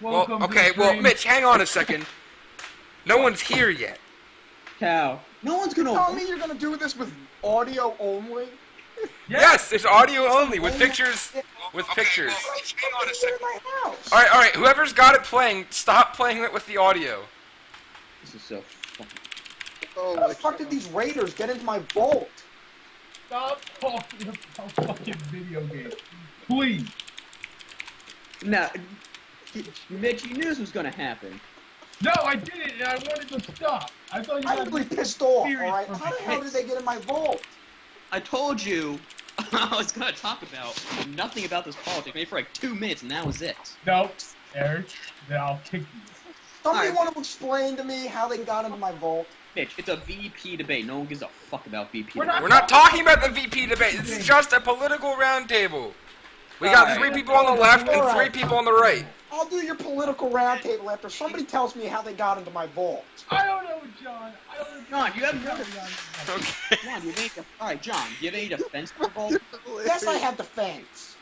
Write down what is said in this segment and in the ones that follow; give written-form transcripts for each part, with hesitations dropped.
Welcome okay, to the well, stream. Mitch, hang on a second. No one's here yet. Cow. No one's gonna. Tell me you're gonna do this with audio only? Yes, it's audio only with pictures. With pictures. Hang on a second. In my house. All right. Whoever's got it playing, stop playing it with the audio. This is so fucking. How the fuck did these raiders get into my vault? Stop talking about fucking video games, please. Now, Mitch, you knew this was gonna happen. No, I didn't, and I wanted to stop. I thought you I'm were really pissed off, serious alright? for How the me. hell did they get in my vault? I told you I was gonna talk about nothing about this politics, maybe for like 2 minutes, and that was it. No, Eric, then I'll kick you. Somebody Alright. want to explain to me how they got into my vault? Mitch, it's a VP debate. No one gives a fuck about VP. We're debate. We're not talking about the VP debate. This is just a political roundtable. We got Alright. 3 people on the left and 3 Alright. people on the right. I'll do your political roundtable after somebody tells me how they got into my vault. I don't know, John. I don't know. John, you have no. Okay. John, you have any. Alright, John, do you have any defense for the vault? Yes, I have defense.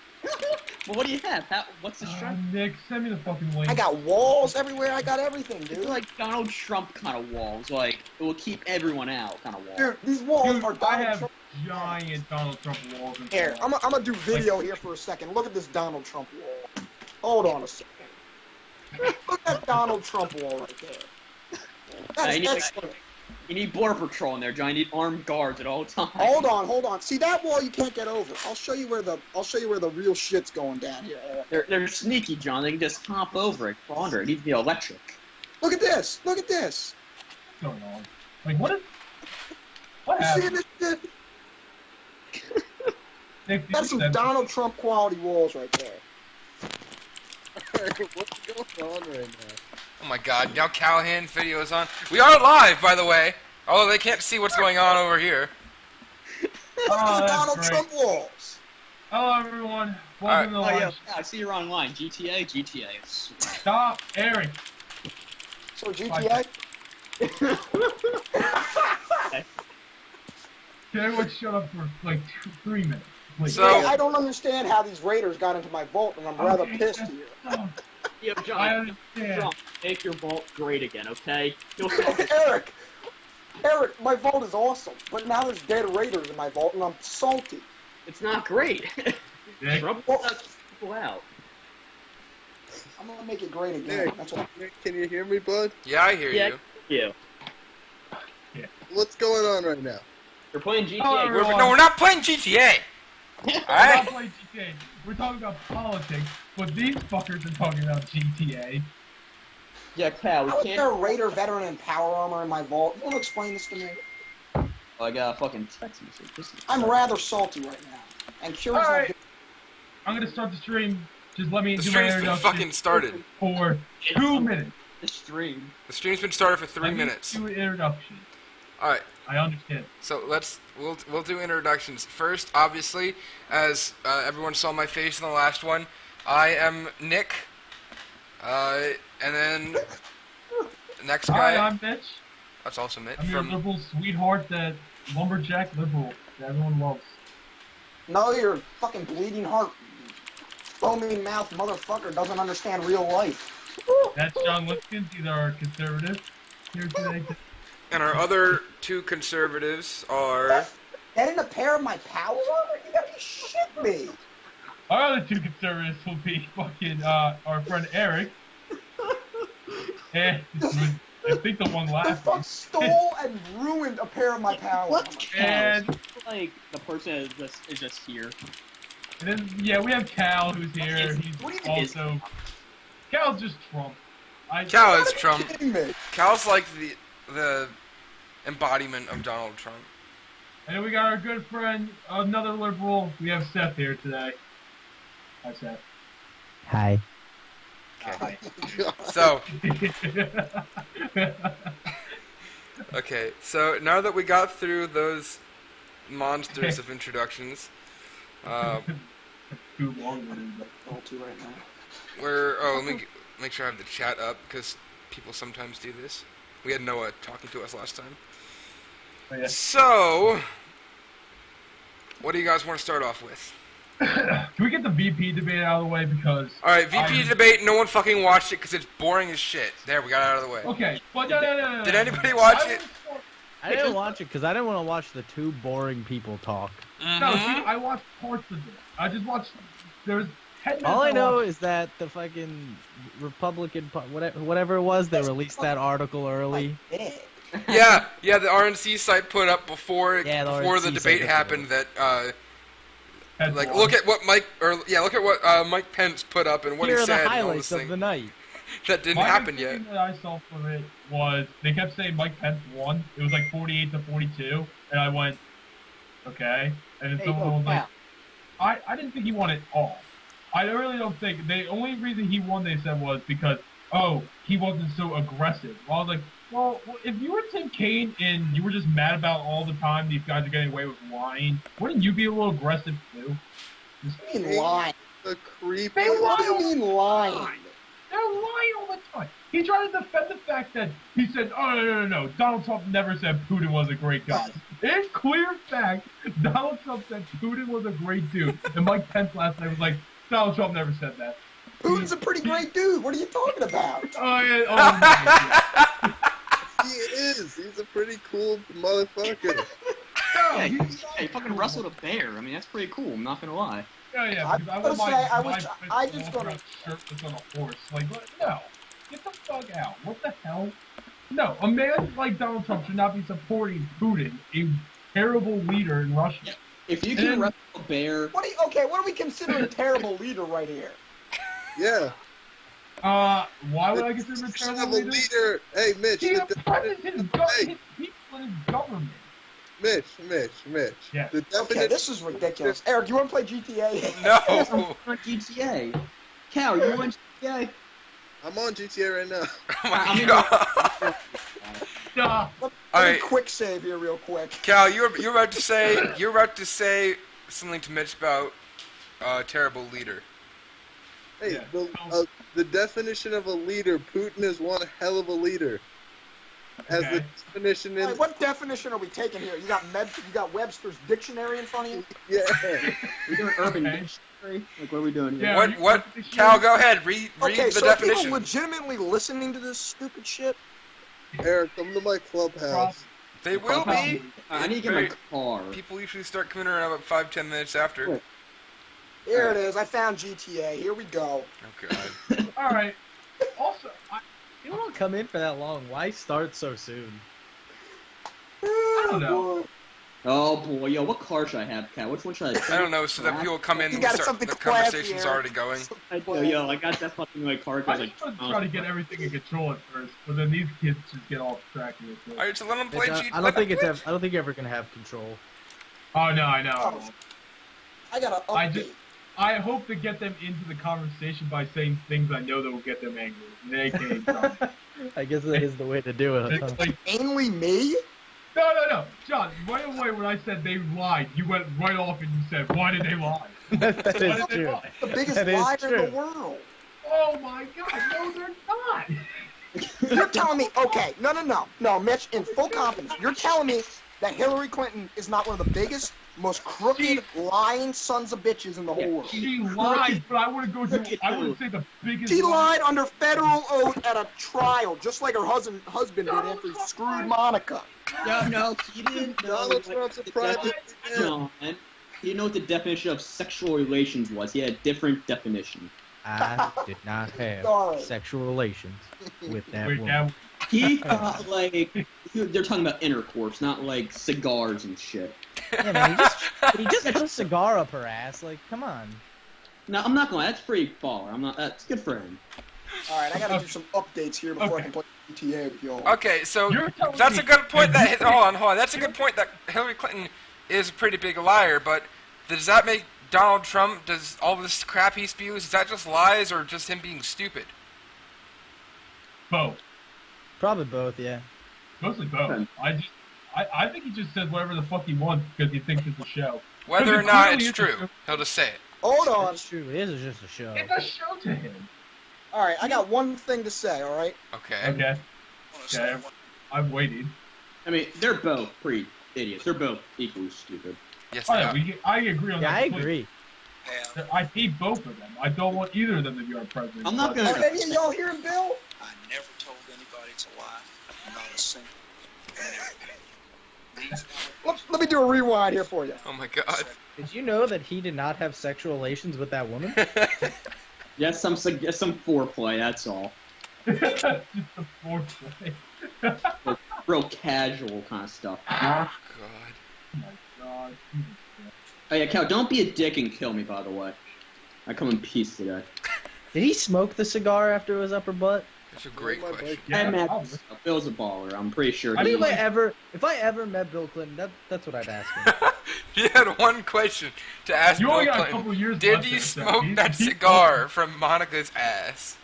Well, what do you have? What's the strength? Nick, send me the fucking link. I got walls everywhere. I got everything, It's dude. like Donald Trump kind of walls, like it will keep everyone out kind of walls. Dude, these walls Dude, are I Donald have Trump. giant Donald Trump walls. And Here, stuff. I'm gonna do video here for a second. Look at this Donald Trump wall. Hold on a second. Look at that Donald Trump wall right there. you, need, That's you need border patrol in there, John. You need armed guards at all times. hold on. See that wall you can't get over. I'll show you where the real shit's going down here. They're sneaky, John. They can just hop over it, crawl under it. It needs to be electric. Look at this. Look at this. What's going on? Like, what is... What You see happened? this shit? Nick, did That's you some send- Donald Trump quality walls right there. What's going on right now? Oh my god, now Callahan's video is on. We are live, by the way. Although they can't see what's going on over here. Look Oh, at the that's Donald great. Trump walls. Hello, everyone. Welcome Alright. to the Oh live. yeah, I see you're online. GTA. Stop, Eric. So GTA. Can everyone shut up for like 3 minutes, please? So- I don't understand how these raiders got into my vault, and I'm rather Okay, pissed that's- here. oh, Yo, I John, understand. John, make your vault great again, okay? You'll Eric, my vault is awesome, but now there's dead raiders in my vault, and I'm salty. It's not great. Nick, Trump cuts people out. I'm gonna make it great again. Nick, That's what. Nick, can you hear me, bud? Yeah, I hear Yeah. you. Yeah. What's going on right now? We're playing GTA. Oh, everyone. We're not playing GTA. We're not Alright? playing GTA. We're talking about politics, but these fuckers are talking about GTA. Yeah, Cal, we How is can't. there a raider veteran in power armor in my vault? You wanna explain this to me? Oh, I got a fucking text message. This is- I'm rather salty right now. And curious. Alright. I'm gonna start the stream. Just let me The do my stream's been introduction fucking started. for 2 minutes. The stream. The stream's been started for 3 Let me minutes. do an introduction. Alright, I understand. so we'll do introductions. First, obviously, as everyone saw my face in the last one, I am Nick. And then the next Hi, guy, I'm Mitch. that's also Mitch I'm your from liberal sweetheart, that lumberjack liberal that everyone loves. No, your fucking bleeding heart, foaming mouth motherfucker doesn't understand real life. That's John Lipkins. He's our conservative here today. and our other 2 conservatives are That in a pair of my power armor? You gotta be shit me. Our other 2 conservatives will be fucking our friend Eric. And I think the one The laughing. fuck stole and ruined a pair of my power armor. And Like the person is just here. And then, yeah, we have Cal, who's here. He's What do you think also... Cal's just Trump. Cal is You gotta be Trump. kidding me. Cal's like the embodiment of Donald Trump. And then we got our good friend, another liberal. We have Seth here today. Hi, Seth. Hi. Okay. So, okay. So now that we got through those monsters of introductions, Too long. Salty right now. let me make sure I have the chat up because people sometimes do this. We had Noah talking to us last time. Oh, yeah. So, what do you guys want to start off with? Can we get the VP debate out of the way because? All right, VP debate. No one fucking watched it because it's boring as shit. There, we got it out of the way. Okay, but no. Did anybody watch it? I didn't watch it because I didn't want to watch the two boring people talk. No, see, I watched parts of it. I just watched. There's 10 minutes. All I know is that the fucking Republican, whatever it was, they released that article early. Yeah, the RNC site put up before Yeah, the before the RNC debate site happened that like look at what Mike Pence put up and what Here he are said the and all highlights this of thing the night. that didn't My happen big yet. thing that I saw from it was they kept saying Mike Pence won. It was like 48-42, and I went, okay. And then someone was like, I didn't think he won it all. I really don't think. The only reason he won, they said, was because, he wasn't so aggressive. Well, I was like, well, if you were Tim Kaine and you were just mad about all the time these guys are getting away with lying, wouldn't you be a little aggressive too? What do you mean lying? The creep. They What do lie. you mean lying? They're lying all the time. He tried to defend the fact that he said, no. Donald Trump never said Putin was a great guy. It's clear fact, Donald Trump said Putin was a great dude. And Mike Pence last night was like, Donald Trump never said that. Putin's a pretty great dude. What are you talking about? Oh, yeah. Oh, my God. He is. He's a pretty cool motherfucker. Yeah, he fucking wrestled a bear. I mean, that's pretty cool. I'm not gonna lie. Yeah, I because I was want gonna my, say, I my was- I just gonna- shirt that's on a horse. Like, what? No. Get the fuck out. What the hell? No, a man like Donald Trump should not be supporting Putin, a terrible leader in Russia. If you can wrestle a bear, What are we considering a terrible leader right here? Yeah. Why would I The consider him a definition terrible of a leader? leader. Hey, Mitch. He The oppresses his, Hey. his people in his government. Mitch. Yeah. The Okay, definition. this is ridiculous. Eric, you want to play GTA? No. on GTA. Cal, you on GTA? I'm on GTA right now. Oh my I mean, god. Duh. Let Alright. me quick save here real quick. Cal, you're about to say something to Mitch about terrible leader. Hey, Yeah. the definition of a leader. Putin is one hell of a leader. As the Okay. definition All in. right, what definition are we taking here? You got Webster's dictionary in front of you? Yeah. We're doing urban Okay. dictionary? Like, what are we doing here? Yeah. What? Cal, go ahead. Read Okay, the so are people definition. legitimately listening to this stupid shit? Eric, come to my clubhouse. They will be. I need to get my car. People usually start coming around about 5-10 minutes after. Cool. Here it is. I found GTA. Here we go. Oh god. All right. Also, You don't come in for that long. Why start so soon? I don't know. Oh boy, yo, what car should I have, Cal? Which one should I? I don't know, so that people come in You and got start, something the classy, conversation's Eric. already going. Yo, I got that fucking like car. I Like, just want to try to get everything in control at first, but then these kids just get off track of it. Alright, so let them play It's, G. I don't think it's ever, I don't think you're ever gonna have control. Oh no, I know. Oh. I got to I update. just- I hope to get them into the conversation by saying things I know that will get them angry. AKA John. I guess that is the way to do it. It's like, Mainly me? no, John. Right away when I said they lied, you went right off and you said, "Why did they lie?" that Why is did they true. lie? The biggest That is liar in the true. world. Oh my God! No, they're not. You're telling me, okay, no, Mitch, in full confidence, you're telling me that Hillary Clinton is not one of the biggest, most crooked, lying sons of bitches in the whole world. She lied, but I wouldn't go to. I wouldn't say the biggest. She lie. lied under federal oath at a trial, just like her husband did after he screwed Monica. No, he didn't know. Donald Trump's a private man. John, he didn't know what the definition of sexual relations was. He had a different definition. I did not have Sorry. sexual relations with that Wait, woman. now, He thought like they're talking about intercourse, not like cigars and shit. Yeah, man, he just put a cigar up her ass. Like, come on. No, I'm not going. That's pretty far. I'm not. That's good for him. All right, I gotta do some updates here before I Okay. can play GTA with y'all. Okay, so You're telling that's me- a good point. That hold on. That's a good point. That Hillary Clinton is a pretty big liar. But does that make Donald Trump? Does all this crap he spews? Is that just lies or just him being stupid? both. Probably both, yeah. Mostly both. Okay. I think he just says whatever the fuck he wants because he thinks it's a show. Whether or Because it not clearly it's is a true, show. he'll just say it. Hold on. That's true. It is just a show. It's a show to him. All right, I got one thing to say. All right. Okay. Okay. I'm waiting. I mean, they're both pretty idiots. They're both equally stupid. Yes, Oh, they yeah, are. I agree on Yeah, that. I completely. agree. have. I hate both of them. I don't want either of them to be our president. I'm not gonna- Are any of y'all hearing Bill? I never told anybody to lie. Not a single. Let me do a rewind here for you. Oh my god. Did you know that he did not have sexual relations with that woman? Yes, some foreplay. That's all. Just the foreplay. Real casual kind of stuff. God. Oh my god. Oh yeah, Cal, don't be a dick and kill me, by the way. I come in peace today. Did he smoke the cigar after it was up her butt? That's a great question. And Matt, Oh, Bill's a baller. I'm pretty sure. I he- think if I ever met Bill Clinton, that's what I'd ask him. He had one question to ask You Bill only got a Clinton. couple years Did left you there, so smoke he's- that he's cigar from Monica's ass?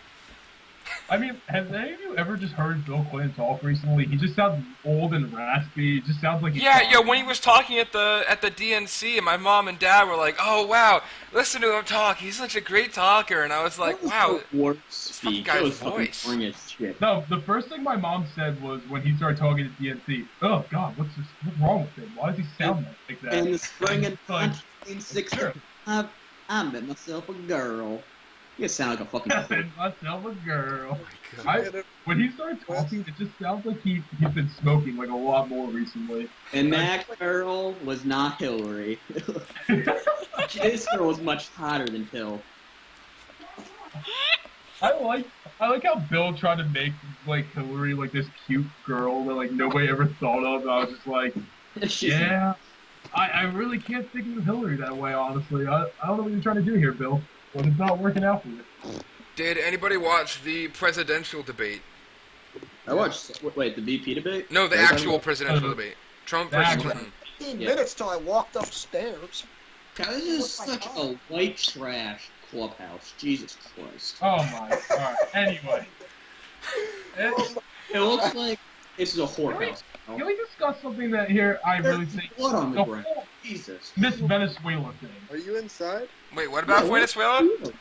I mean, has any of you ever just heard Bill Clinton talk recently? He just sounds old and raspy. He just sounds like he's Yeah, when he was talking at the DNC, and my mom and dad were like, "Oh wow, listen to him talk. He's such a great talker." And I was like, "Wow, War fucking speak. guy's That was fucking voice. boring as shit. No, the first thing my mom said was when he started talking at DNC, "Oh God, what's wrong with him? Why does he sound like that?" In the spring of Like, 1965, I met myself a girl. You sound like a fucking. I said myself a girl. God. When he started talking, it just sounds like he's been smoking like a lot more recently. And that girl was not Hillary. This girl was much hotter than Hill. I like how Bill tried to make like Hillary like this cute girl that like nobody ever thought of. I was just like, yeah, I really can't think of Hillary that way, honestly. I don't know what you're trying to do here, Bill, but it's not working out for you. Did anybody watch the presidential debate? I watched. Wait, the VP debate? No, the What are you actual talking presidential debate. Trump The versus actual- Clinton. 15 Yeah. minutes till I walked upstairs. about? God, this is such a white trash clubhouse. Jesus Christ. Oh my. Alright. Anyway. It looks like this is a whorehouse. Can we discuss something that here I really There's think blood on the the ground. whole Jesus. Miss Venezuela thing. Are you inside? Wait, what about Yeah, what- Venezuela?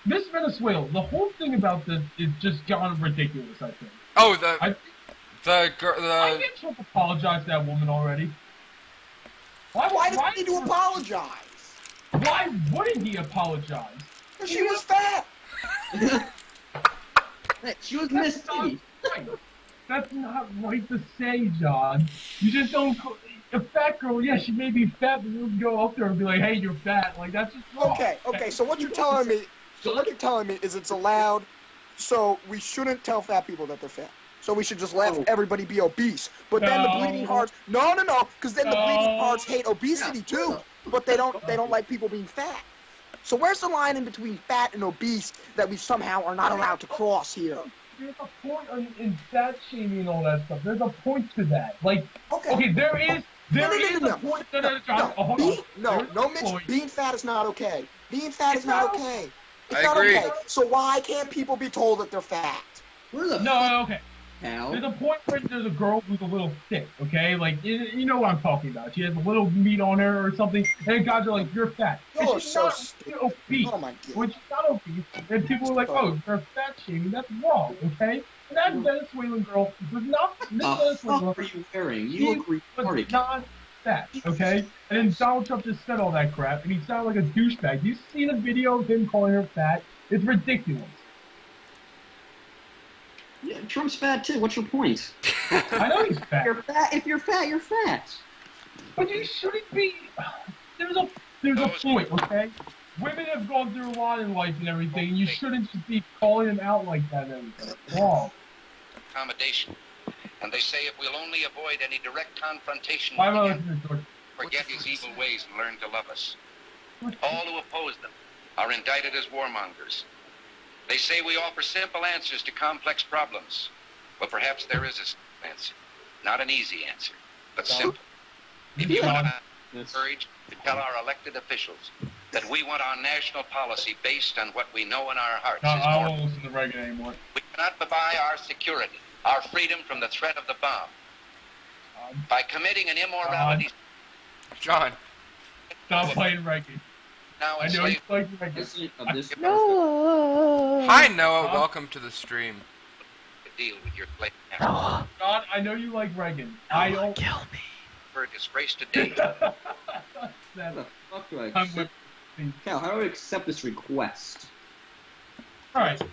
Miss Venezuela, the whole thing about this is just gotten ridiculous, I think. Oh, I think Trump apologized to that woman already. Why does he need to apologize? Why wouldn't he apologize? Because she was fat. Hey, she was Miss That's not Titty. right. That's not right to say, John. You just don't. A fat girl, yeah, she may be fat, but you don't go up there and be like, "Hey, you're fat." Like that's just wrong. Okay. So what you're telling me? So what you're telling me is it's allowed. So we shouldn't tell fat people that they're fat. So we should just let everybody be obese. But then the No. bleeding hearts. No. Because then the bleeding No. hearts hate obesity too. But they don't like people being fat. So where's the line in between fat and obese that we somehow are not allowed to cross here? There's a point in fat shaming and all that stuff. There's a point to that. Like, Okay. okay, there is No. a point. John, hold on. Mitch. Point. Being fat is not okay. Being fat is not okay. It's I not agree. okay. So why can't people be told that they're fat? Where the No, okay. hell? There's a point where there's a girl who's a little thick, okay? Like, you know what I'm talking about. She has a little meat on her or something, and guys are like, you're fat. And You're she's so not stupid. obese. Oh my god. When she's not obese, and people are like, oh, you're fat shaming. That's wrong, okay? And that Venezuelan girl was not, Miss The Venezuela fuck are you wearing? She You look was retarded. not fat, okay? And then Donald Trump just said all that crap, and he sounded like a douchebag. You see the video of him calling her fat? It's ridiculous. Yeah, Trump's fat too. What's your point? I know he's fat. You're fat. If you're fat, you're fat. But you shouldn't be. There's a point, okay? Women have gone through a lot in life and everything. And you shouldn't just be calling them out like that and everything. It's wrong. Accommodation. And they say if we'll only avoid any direct confrontation Why am I with him, listening to George? forget his evil ways and learn to love us. All who oppose them are indicted as warmongers. They say we offer simple answers to complex problems. Well, perhaps there is a simple answer. Not an easy answer, but simple. If you want courage to tell our elected officials that we want our national policy based on what we know in our hearts No, is I more. won't listen to Reagan anymore. We cannot buy our security, our freedom from the threat of the bomb. By committing an immorality John. Stop playing Reagan. now I know he's enslaved playing Reagan. President of this Hi, Noah. Welcome to the stream. to deal with your slave master. John, I know you like Reagan. I don't. Kill me. For a disgrace to date. How the fuck do I I'm with Cal, how do I accept this request? All right. So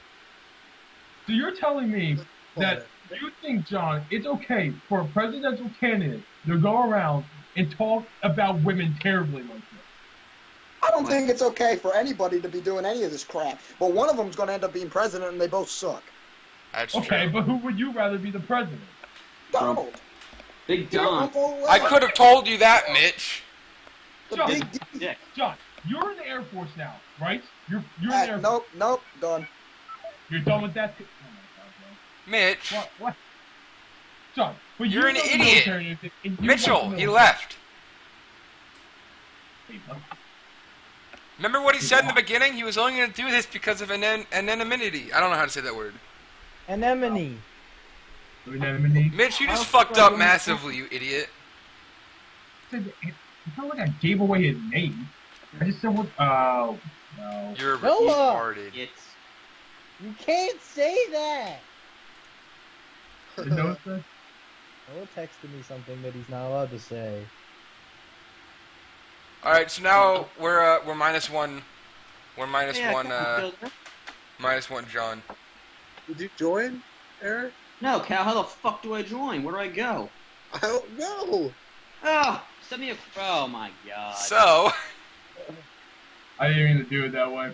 you're telling me that you think, John, it's okay for a presidential candidate to go around and talk about women terribly like this? I don't think it's okay for anybody to be doing any of this crap. But one of them's going to end up being president, and they both suck. That's Okay, true. but who would you rather be the president? Donald. Big Your Don. Uncle I Larry. could have told you that, Mitch. The John, big D. Dick. John, you're in the Air Force now, right? You're in the Air Force. Nope, done. You're done with that? Oh my God, Mitch. bro. What? John, but You're an know the idiot. military, and you Mitchell, like the he military. left. Hey, what? Remember what he said in the beginning? He was only going to do this because of anonymity. I don't know how to say that word. Anemone. Anemone. Mitch, you just fucked up massively, you idiot. It's not like I gave away his name. I just said what? Oh, no. You're Noah! retarded. It's You can't say that. You know that? Noah texted me something that he's not allowed to say. All right, so now we're minus one. We're minus Yeah, one. Cal, Minus one, John. Did you join, Eric? No, Cal, how the fuck do I join? Where do I go? I don't know. Oh, send me a... Oh, my God. So, I didn't mean to do it that way.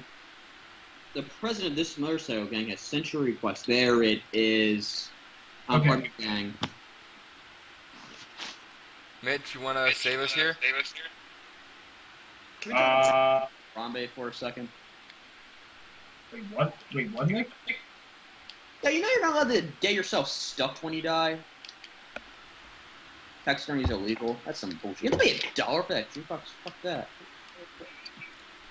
The president of this motorcycle gang has sent your request. There it is. I'm Okay. part of the gang. Mitch, you want to save us here? Rambe for a second. Wait, what? Wait, what, Nick? Yeah, you know you're not allowed to get yourself stuffed when you die? Taxidermy is illegal. That's some bullshit. You have to pay $1 for that. $2. Fuck that.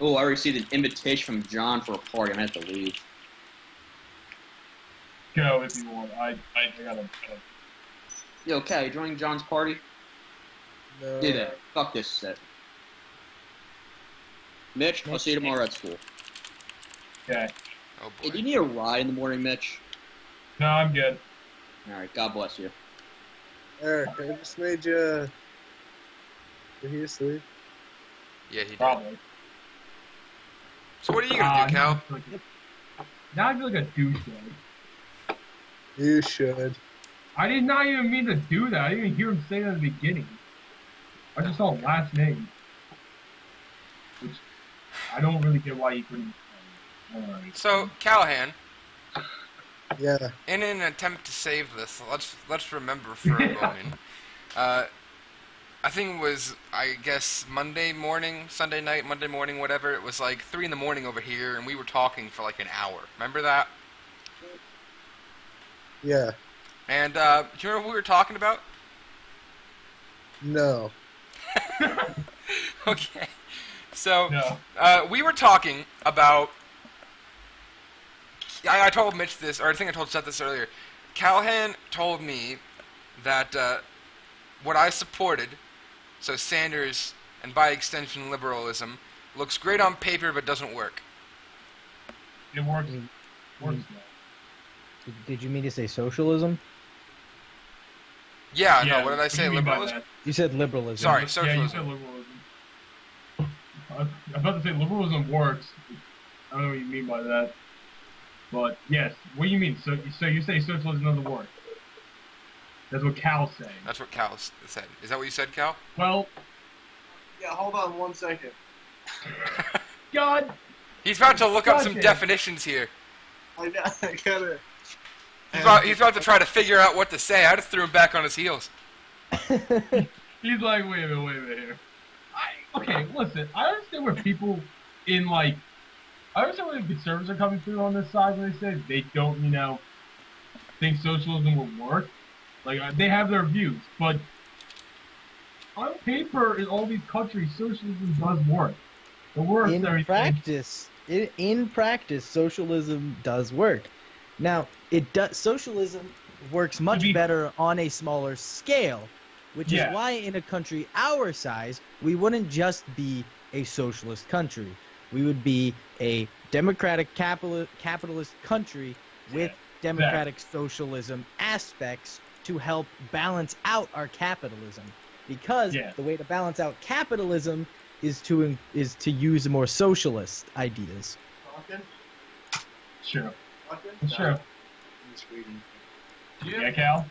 Oh, I received an invitation from John for a party. I'm gonna have to leave. Go if you want. I gotta. Yo, Cal, you joining John's party? No. Do that. Fuck this set. Mitch, I'll see you tomorrow at school. Okay. Oh Hey, do you boy. need a ride in the morning, Mitch? No, I'm good. Alright, God bless you. Eric, I just made you. Did he asleep? Yeah, he did. Probably. So what are you gonna do, Cal? Now I feel like a douchebag. You should. I did not even mean to do that. I didn't even hear him say that at the beginning. I just saw last name. Which, I don't really get why you couldn't. Alright. So, Callahan, Yeah. in an attempt to save this, let's remember for a moment. I think it was, I guess, Monday morning, Sunday night, Monday morning, whatever. It was like 3 in the morning over here, and we were talking for like an hour. Remember that? Yeah. And do you remember what we were talking about? No. Okay. So, No. we were talking about... I told Mitch this, or I think I told Seth this earlier. Callahan told me that what I supported, so Sanders, and by extension liberalism, looks great on paper but doesn't work. It works. Works now. Did you mean to say socialism? Yeah, Yeah, no, what did I do say? you mean by Liberalism? that? You said liberalism. Sorry, Yeah, you socialism. said liberalism. I'm about to say liberalism works. I don't know what you mean by that. But, yes, what do you mean? So you say socialism doesn't work? That's what Cal's saying. That's what Cal said. Is that what you said, Cal? Well, Yeah, hold on 1 second. God, He's about to look up some Gotcha. definitions here. I got it. He's about to try to figure out what to say. I just threw him back on his heels. he's like, wait a minute here. Okay, listen, I understand where people in, like, I understand where the conservatives are coming through on this side when they say they don't, think socialism will work. Like, they have their views, but on paper, in all these countries, socialism does work. It works. In practice, socialism does work. Now, socialism works much better on a smaller scale, which is why in a country our size, we wouldn't just be a socialist country. We would be a democratic capitalist country with democratic socialism aspects to help balance out our capitalism. Because the way to balance out capitalism is to use more socialist ideas. Sure. No. Sure. I'm just waiting. Yeah, Cal?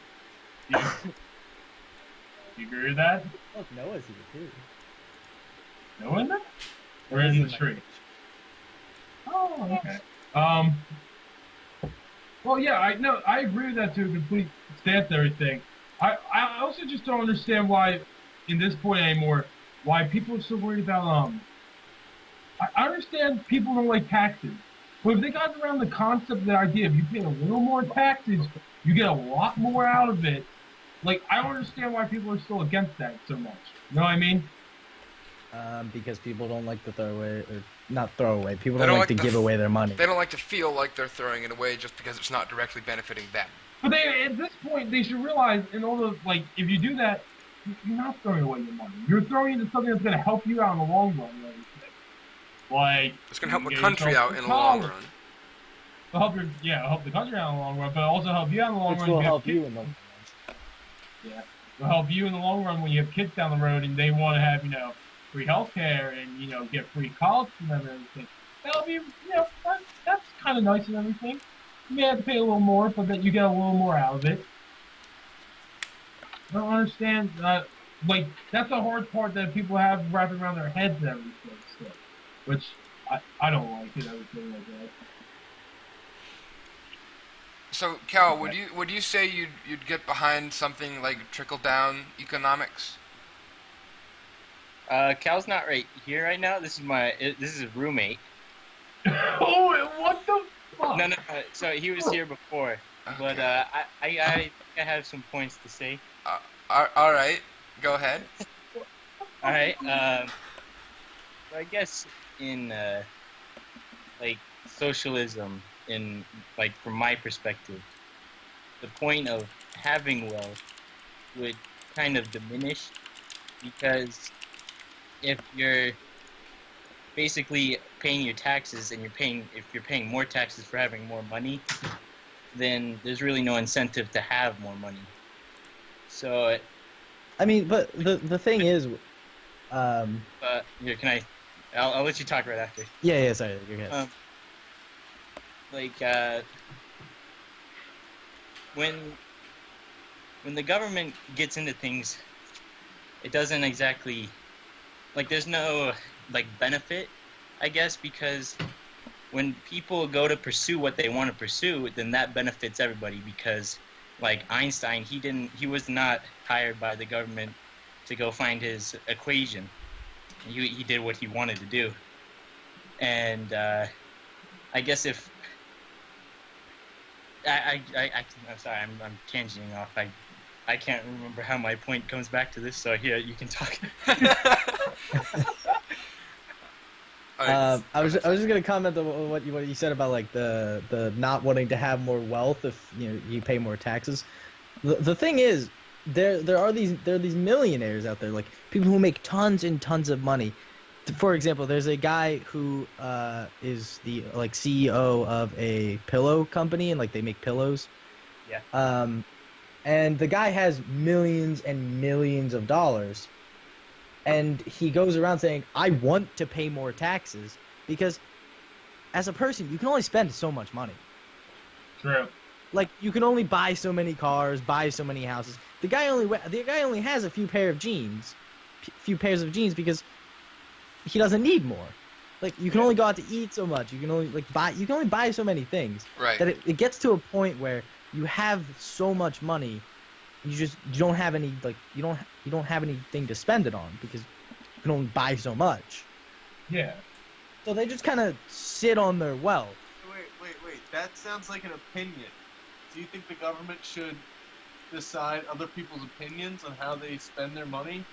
You agree with that? Look, Noah's here too. No one there? Or in the tree? Oh, okay. Well, yeah, I agree with that to a complete stance and everything. I also just don't understand why, in this point anymore, why people are so worried about, I understand people don't like taxes, but if they got around the concept, the idea of you pay a little more taxes, you get a lot more out of it. Like, I don't understand why people are still against that so much. You know what I mean? Because people don't like to throw away, or not throw away. People They don't like to give away their money. They don't like to feel like they're throwing it away just because it's not directly benefiting them. But at this point, they should realize, in order, like, if you do that, you're not throwing away your money. You're throwing it into something that's going to help you out in the long run. And everything. Like, it's going to help the country out in the long run. It'll help the country out in the long run, but also help you out in the long run. Which will help you in the long run. Yeah, it'll help you in the long run when you have kids down the road and they want to have, free healthcare and, get free college for them and everything. That'll be, that's kind of nice and everything. You may have to pay a little more, but that you get a little more out of it. I don't understand. That's the hard part that people have wrapping around their heads and everything. So, which I don't like it, everything like that. So, Cal, would you say you'd get behind something like trickle-down economics? Cal's not right here right now. This is his roommate. Oh, what the fuck? No. So he was here before, but I have some points to say. All right, go ahead. All right. I guess in socialism, from my perspective, the point of having wealth would kind of diminish, because if you're basically paying your taxes and if you're paying more taxes for having more money, then there's really no incentive to have more money. So, I mean, but the thing is, here, I'll let you talk right after. Yeah, sorry, go ahead. When the government gets into things, it doesn't exactly, there's no benefit, I guess, because when people go to pursue what they want to pursue, then that benefits everybody, because Einstein, he was not hired by the government to go find his equation. He did what he wanted to do. And I guess if I'm sorry, I'm tangenting off. I can't remember how my point comes back to this, so here, you can talk. I was just gonna comment on what you said about the not wanting to have more wealth if you pay more taxes. The thing is, there are these millionaires out there, people who make tons and tons of money. For example, there's a guy who is the CEO of a pillow company, and they make pillows. Yeah. And the guy has millions and millions of dollars, and he goes around saying, "I want to pay more taxes," because as a person, you can only spend so much money. True. You can only buy so many cars, buy so many houses. The guy only has a few pairs of jeans because he doesn't need more. You can only go out to eat so much. You can only buy so many things. Right. That it gets to a point where you have so much money, you don't have any you don't have anything to spend it on, because you can only buy so much. Yeah. So they just kind of sit on their wealth. Wait. That sounds like an opinion. Do you think the government should decide other people's opinions on how they spend their money?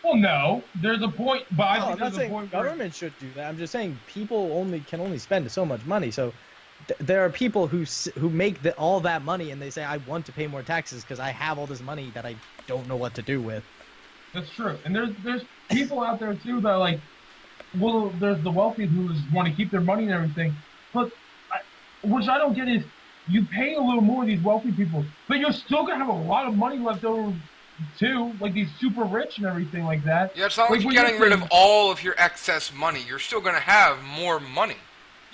Well, no. There's a point, but I think I'm not there's a saying point government should do that. I'm just saying people can only spend so much money. So there are people who make all that money, and they say, "I want to pay more taxes because I have all this money that I don't know what to do with." That's true. And there's people out there too that there's the wealthy who want to keep their money and everything, but which I don't get is, you pay a little more of these wealthy people, but you're still gonna have a lot of money left over too, like these super rich and everything like that. Yeah, it's not like you're what getting rid of saying, all of your excess money. You're still going to have more money.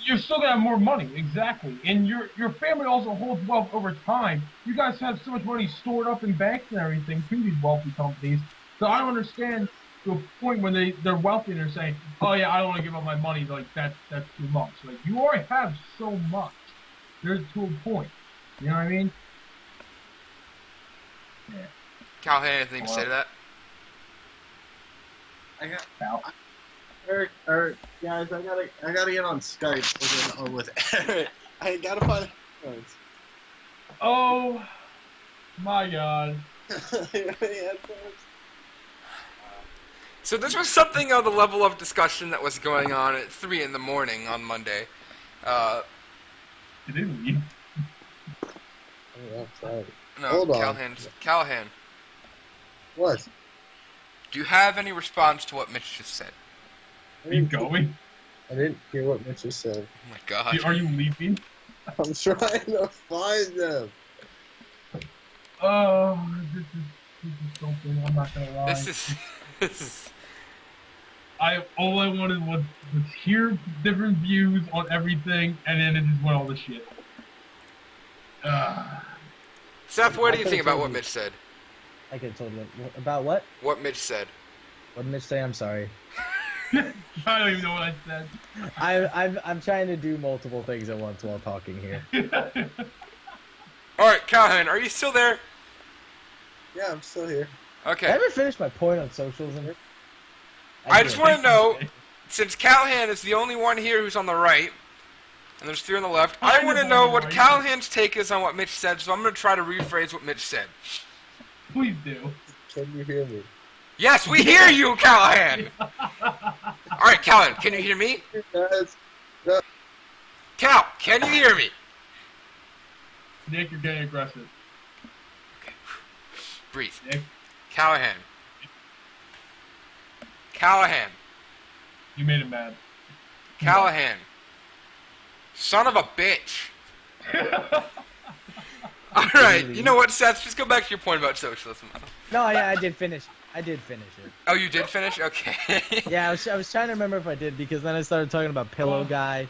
You're still gonna have more money, exactly. And your family also holds wealth over time. You guys have so much money stored up in banks and everything through these wealthy companies. So I don't understand to a point when they're wealthy and they're saying, oh yeah, I don't want to give up my money. Like that's too much. Like you already have so much. There's to a point. You know what I mean? Yeah. Callahan, anything to say to that? I got Cal. Eric, guys, I gotta get on Skype with Eric. I gotta find headphones. Oh my god. So this was something of the level of discussion that was going on at 3 in the morning on Monday. Did they leave? Oh, sorry. No, Hold on. Callahan. What? Do you have any response to what Mitch just said? Keep going. I didn't hear what Mitch just said. Oh my god. Are you leaving? I'm trying to find them. Oh, this is something. I'm not gonna lie. This is. All I wanted was hear different views on everything, and then it just went all the shit. Seth, what do you think about what Mitch said? I could have told you about what? What Mitch said. What did Mitch say? I'm sorry. I don't even know what I said. I'm trying to do multiple things at once while talking here. All right, Callahan, are you still there? Yeah, I'm still here. Okay. Did I ever finish my point on socialism? I just want to know, since Callahan is the only one here who's on the right, and there's 3 on the left, I want to know what Callahan's take is on what Mitch said, so I'm going to try to rephrase what Mitch said. Please do. Can you hear me? Yes, we hear you, Callahan! Alright, Callahan, can you hear me? Yes. No. Cal, can you hear me? Nick, you're getting aggressive. Breathe. Nick, Callahan. Callahan. you made him mad. Callahan. Son of a bitch. Alright, you know what, Seth? Just go back to your point about socialism. No, yeah, I did finish. I did finish it. Oh, you did finish? Okay. Yeah, I was trying to remember if I did, because then I started talking about Pillow Guy.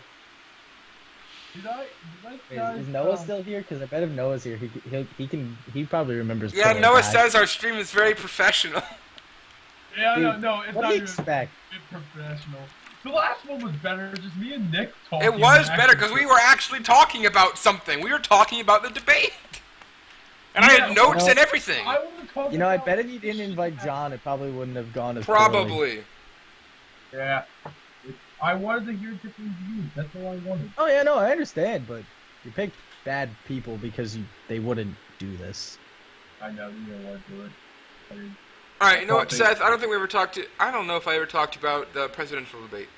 Is Noah still here? Because I bet if Noah's here, he probably remembers. Yeah, Pillow Noah Guy. says our stream is very professional. Yeah, Dude, no, it's what not do you even expect? professional. The last one was better. Just me and Nick talking. It was better because we were actually talking about something. We were talking about the debate. And I had notes and everything. You know, I bet if you didn't invite John, it probably wouldn't have gone as Probably. poorly. Yeah. I wanted to hear different views. That's all I wanted. Oh yeah, no, I understand, but you picked bad people because they wouldn't do this. I know you don't want to do it. Alright, you know what, Seth? I don't think we ever talked to... I don't know if I ever talked about the presidential debate.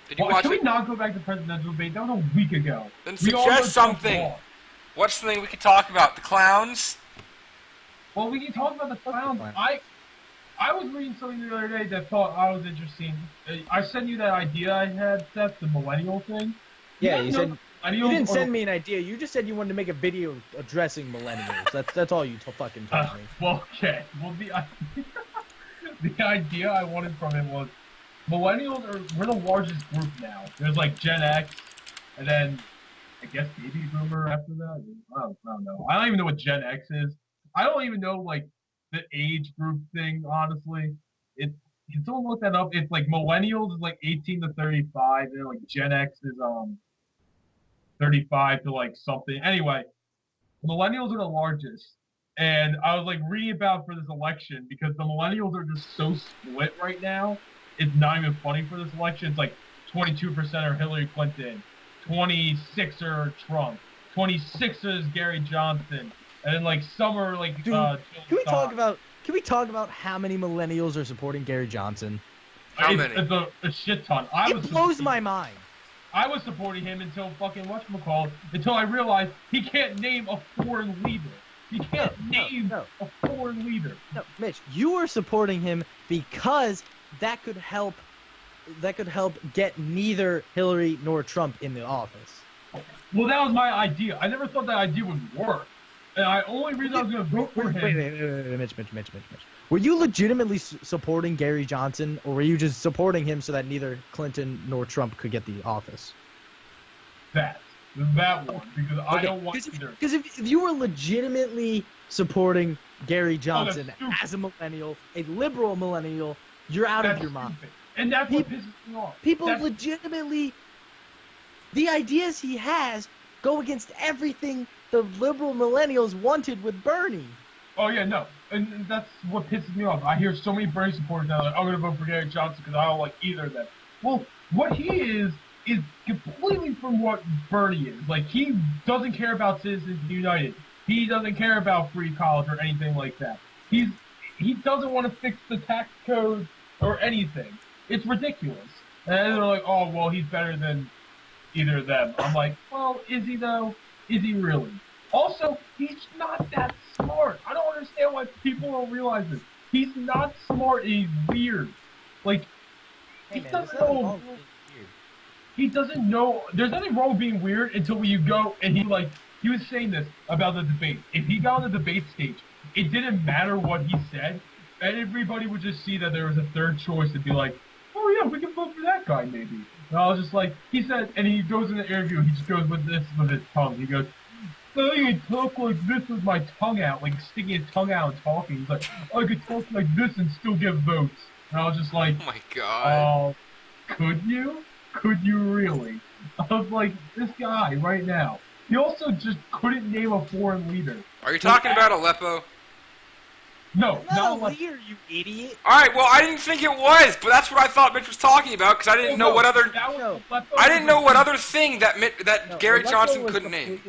Did you watch Can it? we not go back to presidential debate? That was a week ago. Then suggest something. What's something we could talk about? The clowns? Well, we can talk about the clowns. I was reading something the other day that thought I was interesting. I sent you that idea I had, Seth, the millennial thing. Yeah, you said... You didn't send me an idea. You just said you wanted to make a video addressing millennials. That's all you fucking told me. Well, okay. Well, the idea I wanted from it was millennials we're the largest group now. There's like Gen X, and then I guess baby boomer after that. I don't know. I don't even know what Gen X is. I don't even know like the age group thing. Honestly, can someone look that up? It's like millennials is like 18 to 35, and then like Gen X is 35 to like something. Anyway, millennials are the largest. And I was like reading about for this election because the millennials are just so split right now. It's not even funny for this election. It's like 22% are Hillary Clinton, 26 are Trump, 26 is Gary Johnson, and then like some are like. Dude, can we talk about how many millennials are supporting Gary Johnson? How many? It's a shit ton. It blows my mind. I was supporting him until fucking whatchamacallit, until I realized he can't name a foreign leader. He can't name a foreign leader. No, Mitch, you were supporting him because that could help get neither Hillary nor Trump in the office. Well, that was my idea. I never thought that idea would work. And the only reason I was going to vote for him... Wait, Mitch. Were you legitimately supporting Gary Johnson, or were you just supporting him so that neither Clinton nor Trump could get the office? That one, because I don't want either. Because if you were legitimately supporting Gary Johnson as a millennial, a liberal millennial, you're out of your mind. And that's what pisses me off. People legitimately... The ideas he has go against everything the liberal millennials wanted with Bernie. Oh, yeah, no. And that's what pisses me off. I hear so many Bernie supporters now like, I'm going to vote for Gary Johnson because I don't like either of them. Well, what he is completely from what Bernie is. Like, he doesn't care about Citizens United. He doesn't care about free college or anything like that. He doesn't want to fix the tax code or anything. It's ridiculous. And they're like, oh, well, he's better than either of them. I'm like, well, is he though? Is he really? Also, he's not that smart. I don't understand why people don't realize this. He's not smart and he's weird. Like, he doesn't know. He doesn't know. There's nothing wrong with being weird until you go and he was saying this about the debate. If he got on the debate stage, it didn't matter what he said. Everybody would just see that there was a third choice and be like, oh yeah, we can vote for that guy maybe. And I was just like, he said, and he goes in the interview, he just goes with this with his tongue. He goes, I can talk like this with my tongue out, like sticking his tongue out and talking. He's like, I could talk like this and still get votes. And I was just like, oh my god. Could you? Could you really? I was like, this guy right now. He also just couldn't name a foreign leader. Are you talking about Aleppo? No, not leader, you idiot. Alright, well, I didn't think it was, but that's what I thought Mitch was talking about, because I didn't know what other... I didn't know what other thing that Gary Johnson couldn't name.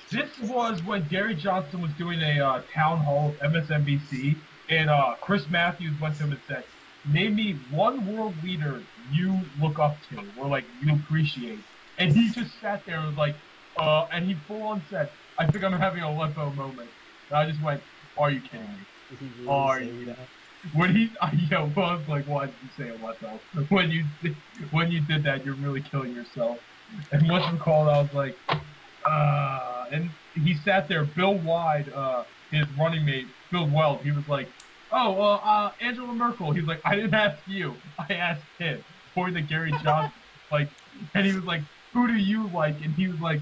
This was when Gary Johnson was doing a town hall at MSNBC, and Chris Matthews went to him and said, name me one world leader you look up to, or like you appreciate. And he just sat there and was like, and he full on said, I think I'm having a Aleppo moment. And I just went, are you kidding me? Are you? When I was like, why did you say Aleppo? When you did that, you're really killing yourself. And once you called, I was like, and he sat there, Bill Wide, his running mate, Bill Weld, he was like, oh, Angela Merkel. He's like, I didn't ask you, I asked him. Pointing to Gary Johnson, and he was like, who do you like? And he was like,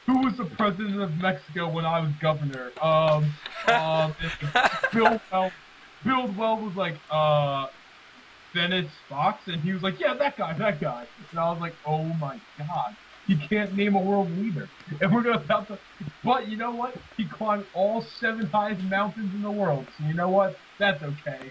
who was the president of Mexico when I was governor? Bill Weld was like, Dennis Fox, and he was like, yeah, that guy. And I was like, oh my god, he can't name a world leader. And we're gonna about to, but you know what? He climbed all 7 highest mountains in the world, so you know what? That's okay.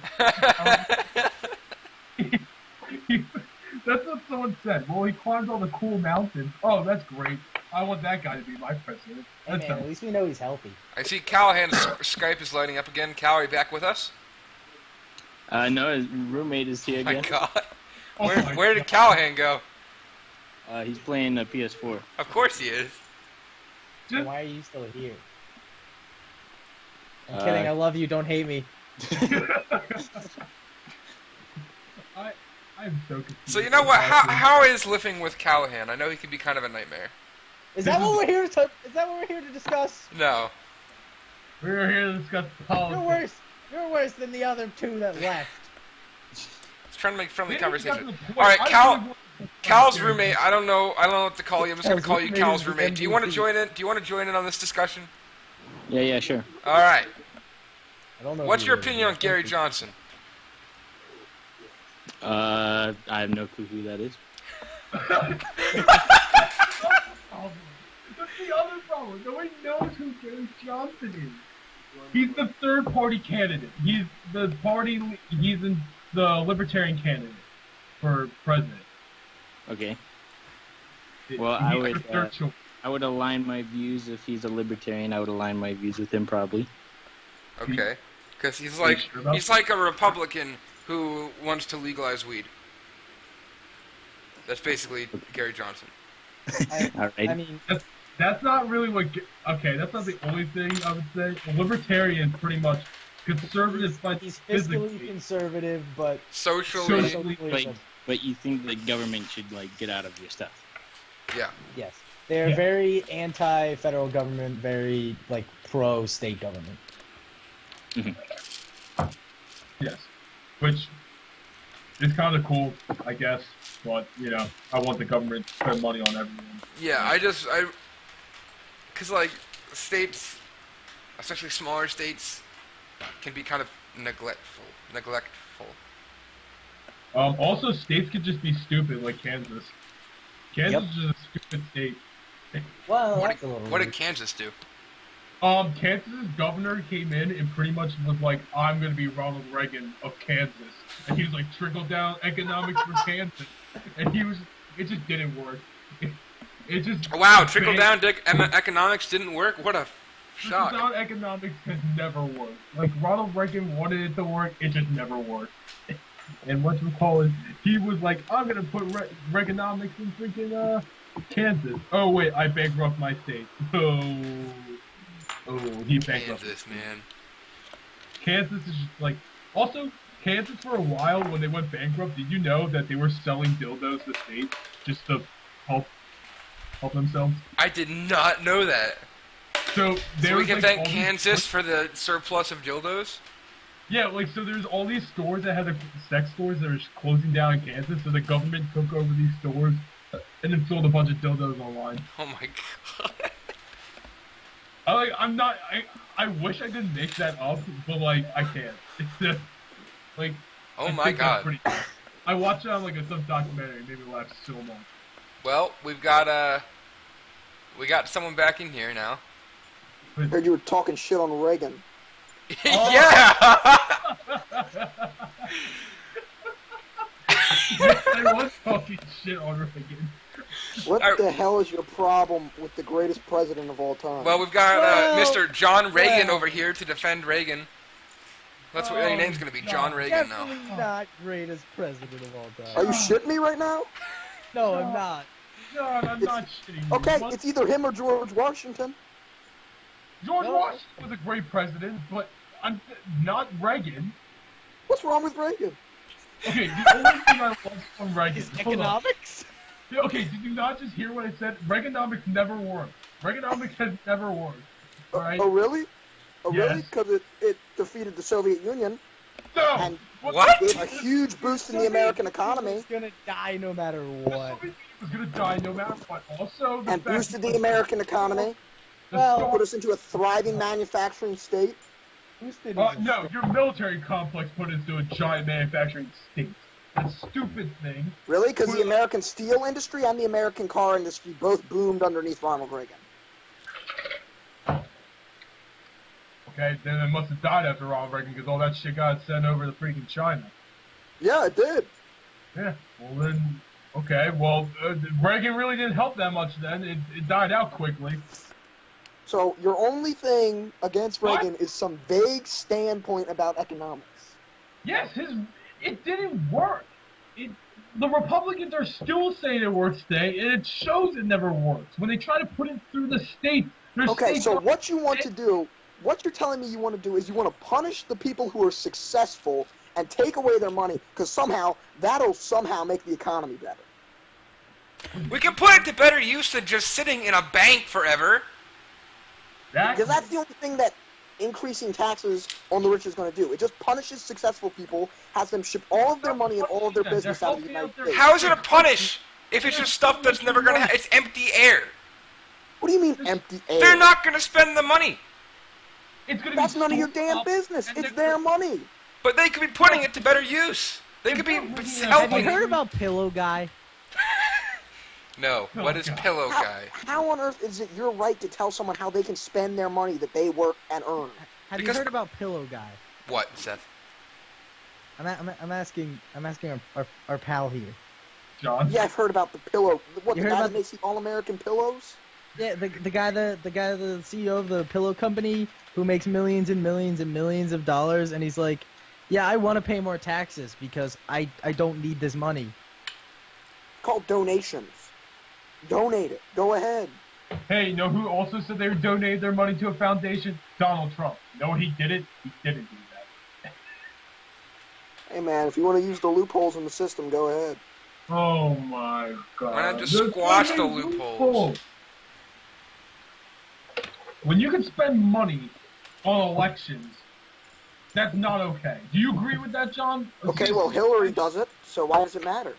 That's what someone said. Well, he climbed all the cool mountains. Oh, that's great. I want that guy to be my president. Hey man, at least we know he's healthy. I see Callahan's Skype is lighting up again. Cal, are you back with us? No, his roommate is here again. Oh my god. Where did Callahan go? He's playing the PS4. Of course he is. So why are you still here? I'm kidding, I love you, don't hate me. I'm so confused. So you know what? How is living with Callahan? I know he can be kind of a nightmare. Is that what we're here to? Is that what we're here to discuss? No. We're here to discuss politics. You're worse than the other two that left. Just trying to make friendly conversation. All right, Cal's roommate. I don't know what to call you. I'm just gonna call you Cal's roommate. Do you want to join in? Do you want to join in on this discussion? Yeah, sure. All right. I don't know. What's your opinion on Gary Johnson? I have no clue who that is. That's the other problem. Nobody knows who Gary Johnson is. He's the third party candidate. He's in the libertarian candidate for president. Okay. Well, I would align my views if he's a libertarian. I would align my views with him probably. Okay. Because he's like a Republican who wants to legalize weed. That's basically Gary Johnson. Alright. I mean, that's not really what. Okay, that's not the only thing I would say. A libertarian, pretty much, conservative. He's fiscally conservative, but socially. But you think the government should get out of your stuff? Yeah. Yes. They're Yeah. very anti-federal government, very like pro-state government. Yes. Which is kind of cool, I guess. But, I want the government to spend money on everyone. Yeah, because like states, especially smaller states, can be kind of neglectful. Also, states could just be stupid, like Kansas. Kansas is just a stupid state. Well, what did Kansas do? Kansas's governor came in and pretty much was like, I'm gonna be Ronald Reagan of Kansas. And he was like, trickle down economics for Kansas. And it just didn't work. It just... Wow, trickle down economics didn't work? What a shock. Trickle down economics has never worked. Like, Ronald Reagan wanted it to work, it just never worked. And whatchamacallit, he was like, I'm gonna put Reaganomics in freaking, Kansas. Oh wait, I bankrupt my state. Oh, he bankrupted. Kansas, man. Kansas is just like... Also, Kansas for a while, when they went bankrupt, did you know that they were selling dildos to states just to help themselves? I did not know that. So we can thank Kansas for the surplus of dildos? Yeah, like, so there's all these stores that had the sex stores that are closing down in Kansas, so the government took over these stores and then sold a bunch of dildos online. Oh my god. I wish I could make that up, but, like, I can't. It's just, like... Oh my god. Pretty cool. I watched it on, like, some documentary, it made me laugh so much. Well, we got someone back in here now. I heard you were talking shit on Reagan. Yeah! I was talking shit on Reagan. What the hell is your problem with the greatest president of all time? Well, we've got Mr. John Reagan over here to defend Reagan. That's what your name's gonna be, John Reagan now. Definitely not greatest president of all time. Are you shitting me right now? No, I'm not. No, I'm not shitting you. Okay, it's either him or George Washington. George Washington was a great president, but I'm not Reagan. What's wrong with Reagan? Okay, the only thing I love from Reagan is economics. Okay, did you not just hear what I said? Reaganomics never worked. Reaganomics has never worked. All right? Oh, really? Oh, yes. really? Because it defeated the Soviet Union. No! And what? Gave a huge boost in the American economy. It's gonna die no matter what. It was gonna die no matter what. Also, and boosted the American economy. Well, put us into a thriving manufacturing state. No, your military complex put us into a giant manufacturing state. That stupid thing. Really? Because the American steel industry and the American car industry both boomed underneath Ronald Reagan. Okay, then it must have died after Ronald Reagan because all that shit got sent over to freaking China. Yeah, it did. Yeah, well then, okay, well, Reagan really didn't help that much then. It died out quickly. So your only thing against Reagan is some vague standpoint about economics. Yes, it didn't work. The Republicans are still saying it works today, and it shows it never works. When they try to put it through the states, okay, so what you want to do, what you're telling me you want to do is you want to punish the people who are successful and take away their money, because that'll somehow make the economy better. We can put it to better use than just sitting in a bank forever. Because that's the only thing that increasing taxes on the rich is going to do. It just punishes successful people, has them ship all of their money and all of their business out of the United States. How is it a punish if it's just stuff that's never going to it's empty air? What do you mean empty air? They're not going to spend the money. That's none of your damn business. It's their money. But they could be putting it to better use. They could be helping. Have you heard about Pillow Guy? No. What is Pillow Guy? How on earth is it your right to tell someone how they can spend their money that they work and earn? Have you heard about Pillow Guy? What, Seth? I'm asking our pal here. John? Yeah, I've heard about the pillow. What, You the heard guy about that makes the all-American pillows? Yeah, the guy, the CEO of the pillow company who makes millions and millions and millions of dollars, and he's like, yeah, I want to pay more taxes because I don't need this money. Called donations. Donate it. Go ahead. Hey, you know who also said they would donate their money to a foundation? Donald Trump. You know what he did it? He didn't do that. Hey, man, if you want to use the loopholes in the system, go ahead. Oh, my God. Why not just squash the loopholes? when you can spend money on elections, that's not okay. Do you agree with that, John? Okay, well, Hillary does it, so why does it matter?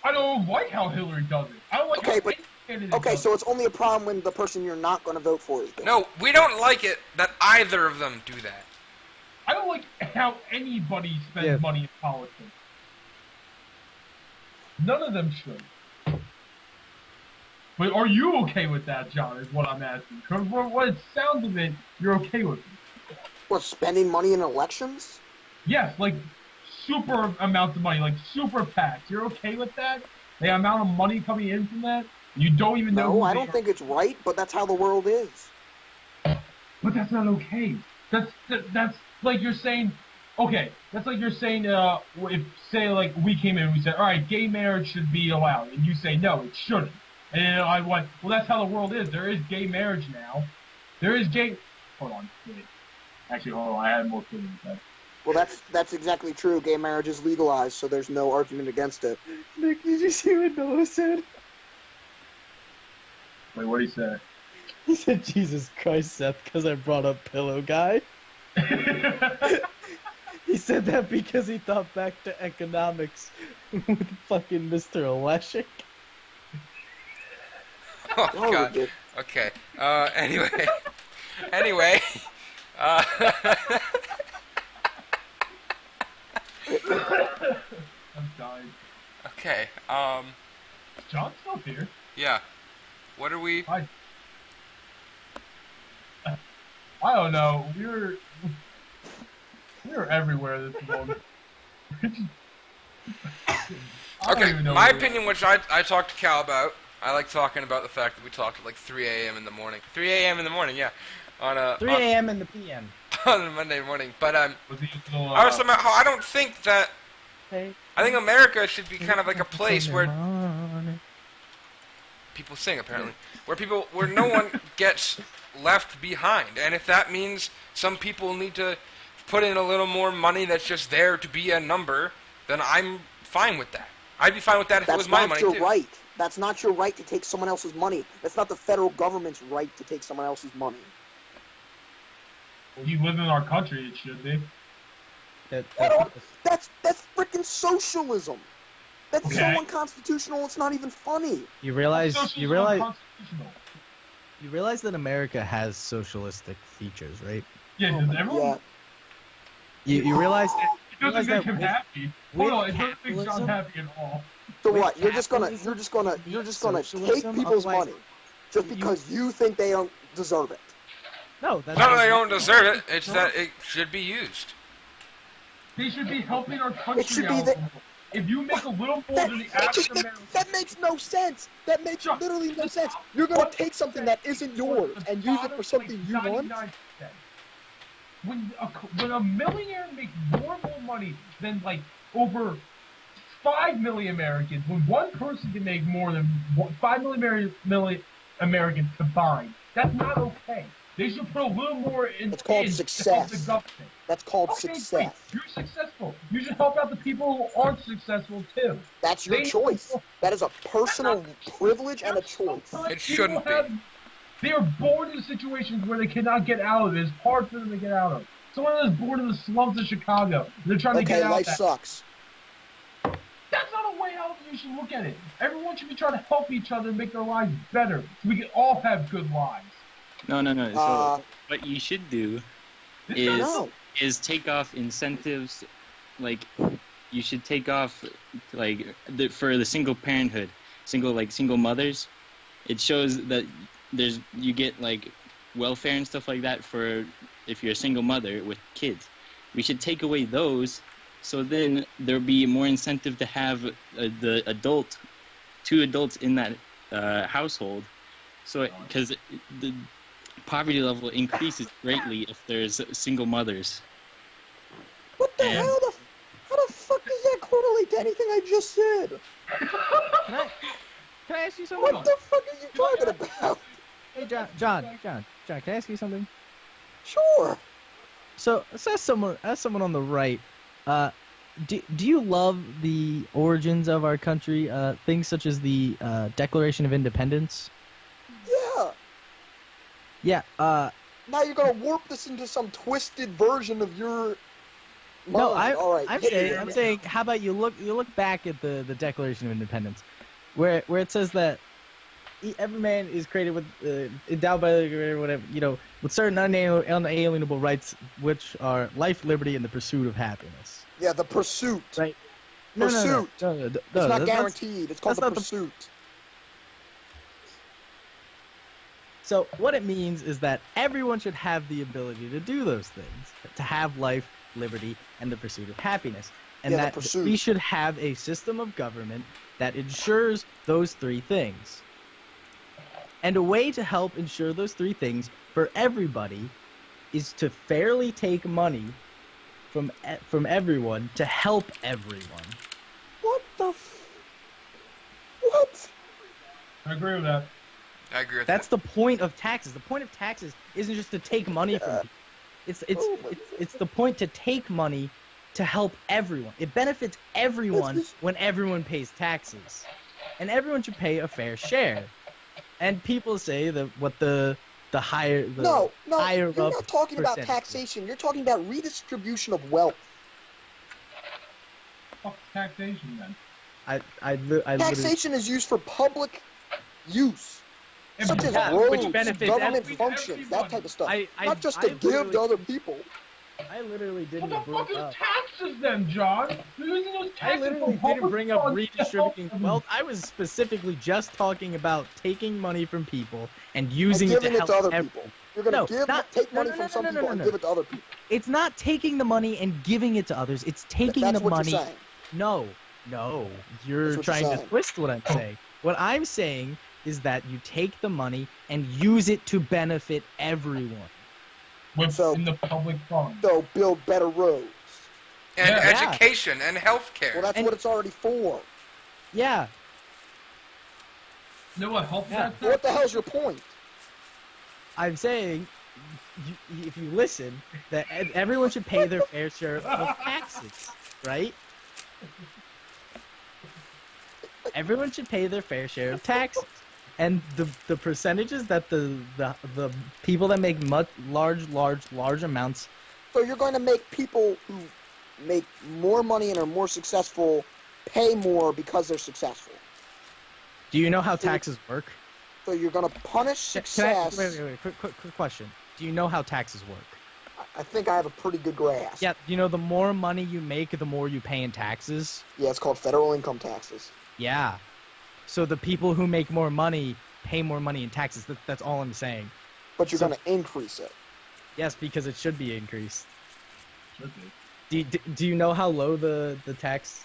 I don't like how Hillary does it. I don't like how any candidate okay, does so it's only a problem when the person you're not going to vote for is doing it. No, we don't like it that either of them do that. I don't like how anybody spends money in politics. None of them should. But are you okay with that, John, is what I'm asking. Because what it sounds of it, you're okay with it. What, spending money in elections? Yes, like super amounts of money, like super PACs. You're okay with that? The amount of money coming in from that? You don't even know. No, I don't think it's right, but that's how the world is. But that's not okay. That's like you're saying. Okay, that's like you're saying. If say like we came in and we said, all right, gay marriage should be allowed, and you say no, it shouldn't. And then I went, well, that's how the world is. There is gay marriage now. There is gay. Hold on. Wait. Actually, hold on. I had more feelings. Well, that's exactly true. Gay marriage is legalized, so there's no argument against it. Nick, did you see what Noah said? Wait, what did he say? He said, Jesus Christ, Seth, because I brought up Pillow Guy. He said that because he thought back to economics with fucking Mr. Leshik. Oh, God. Okay. Anyway. I'm dying. Okay. John's still here. Yeah. What are we? I don't know. We were everywhere this morning. Okay, my opinion, which I talked to Cal about. I like talking about the fact that we talked at like 3 a.m. in the morning. 3 a.m. in the morning, yeah. On 3 a.m. in the p.m. on a Monday morning, but I was somehow I don't think that. I think America should be kind of like a place where people sing, apparently, where no one gets left behind, and if that means some people need to put in a little more money that's just there to be a number, then I'm fine with that. I'd be fine with that if it was my money too. That's not your right. That's not your right to take someone else's money. That's not the federal government's right to take someone else's money. Well, you live in our country, it should be. That's freaking socialism. That's so unconstitutional. It's not even funny. You realize that America has socialistic features, right? Yeah, does everyone? Yeah. You realize that. It doesn't make him happy. Hold on, it doesn't make John happy at all. So what? You're just gonna take people's money just because you think they don't deserve it. No, that's not that they don't deserve it. It's that it should be used. They should be helping our country out. If you make a little more than the average American... That makes no sense. That makes literally no sense. You're going to take something that isn't yours and use it for something you want? When a millionaire makes more money than, like, over 5 million Americans, when one person can make more than 5 million Americans combined, that's not okay. They should put a little more in. It's called success. That's called success. Great. You're successful. You should help out the people who aren't successful too. That's your choice. That is a personal privilege and a choice. It shouldn't be. They are born in situations where they cannot get out of it. It's hard for them to get out of. Someone that's born in the slums of Chicago, they're trying to get out. Okay, life sucks. That's not a way how you should look at it. Everyone should be trying to help each other and make their lives better, so we can all have good lives. No. So what you should do is take off incentives, like you should take off like for the single parenthood, single mothers. It shows that you get like welfare and stuff like that for if you're a single mother with kids. We should take away those, so then there'll be more incentive to have two adults in that household. So because the poverty level increases greatly if there's single mothers. What the hell? How the fuck does that correlate to anything I just said? Can I ask you something? What the fuck are you talking about? Hey, John, can I ask you something? Sure. So, as someone on the right, do you love the origins of our country? Things such as the Declaration of Independence? Yeah. Yeah. Now you're gonna warp this into some twisted version of your. No, all right. I'm saying, how about you look back at the Declaration of Independence, where it says that every man is created with endowed by whatever with certain unalienable rights, which are life, liberty, and the pursuit of happiness. Yeah, the pursuit. Right. Pursuit. No, it's not guaranteed. It's called the pursuit. So what it means is that everyone should have the ability to do those things, to have life, liberty, and the pursuit of happiness. And that we should have a system of government that ensures those three things. And a way to help ensure those three things for everybody is to fairly take money from everyone to help everyone. What the What? I agree with that. I agree with That's the point of taxes. The point of taxes isn't just to take money from people. It's the point to take money to help everyone. It benefits everyone when everyone pays taxes. And everyone should pay a fair share. And people say that what the higher the higher up you're not talking about percentage. taxation. You're talking about redistribution of wealth. Fuck taxation then. Taxation is used for public use, such as roads, government functions, that type of stuff. Not just to give to other people. I literally didn't What the fuck bring is up. taxes then, John? You're using those I taxes literally for didn't bring up public funds to help redistributing them. wealth. I was specifically just talking about taking money from people and using And giving it to it to help other everyone. people. You're going to take money from some people and give it to other people. It's not taking the money and giving it to others. It's taking That's the what money. you're saying. No, you're That's what trying you're to saying. twist what I'm saying. What I'm saying is that you take the money and use it to benefit everyone. In the public fund. So build better roads. And education and healthcare. Well, that's what it's already for. Yeah. You know what help that? What the hell's your point? I'm saying, if you listen, that everyone should pay their fair share of taxes, right? Everyone should pay their fair share of taxes, and the percentages that the people that make large amounts. So you're going to make people who make more money and are more successful pay more because they're successful. Do you know how taxes work? So you're going to punish success. Wait. Quick question. Do you know how taxes work? I think I have a pretty good grasp. Yeah. You know, the more money you make, the more you pay in taxes. Yeah, it's called federal income taxes. Yeah. So the people who make more money pay more money in taxes. That's all I'm saying. But you're going to increase it. Yes, because it should be increased. Should be. Do you know how low the tax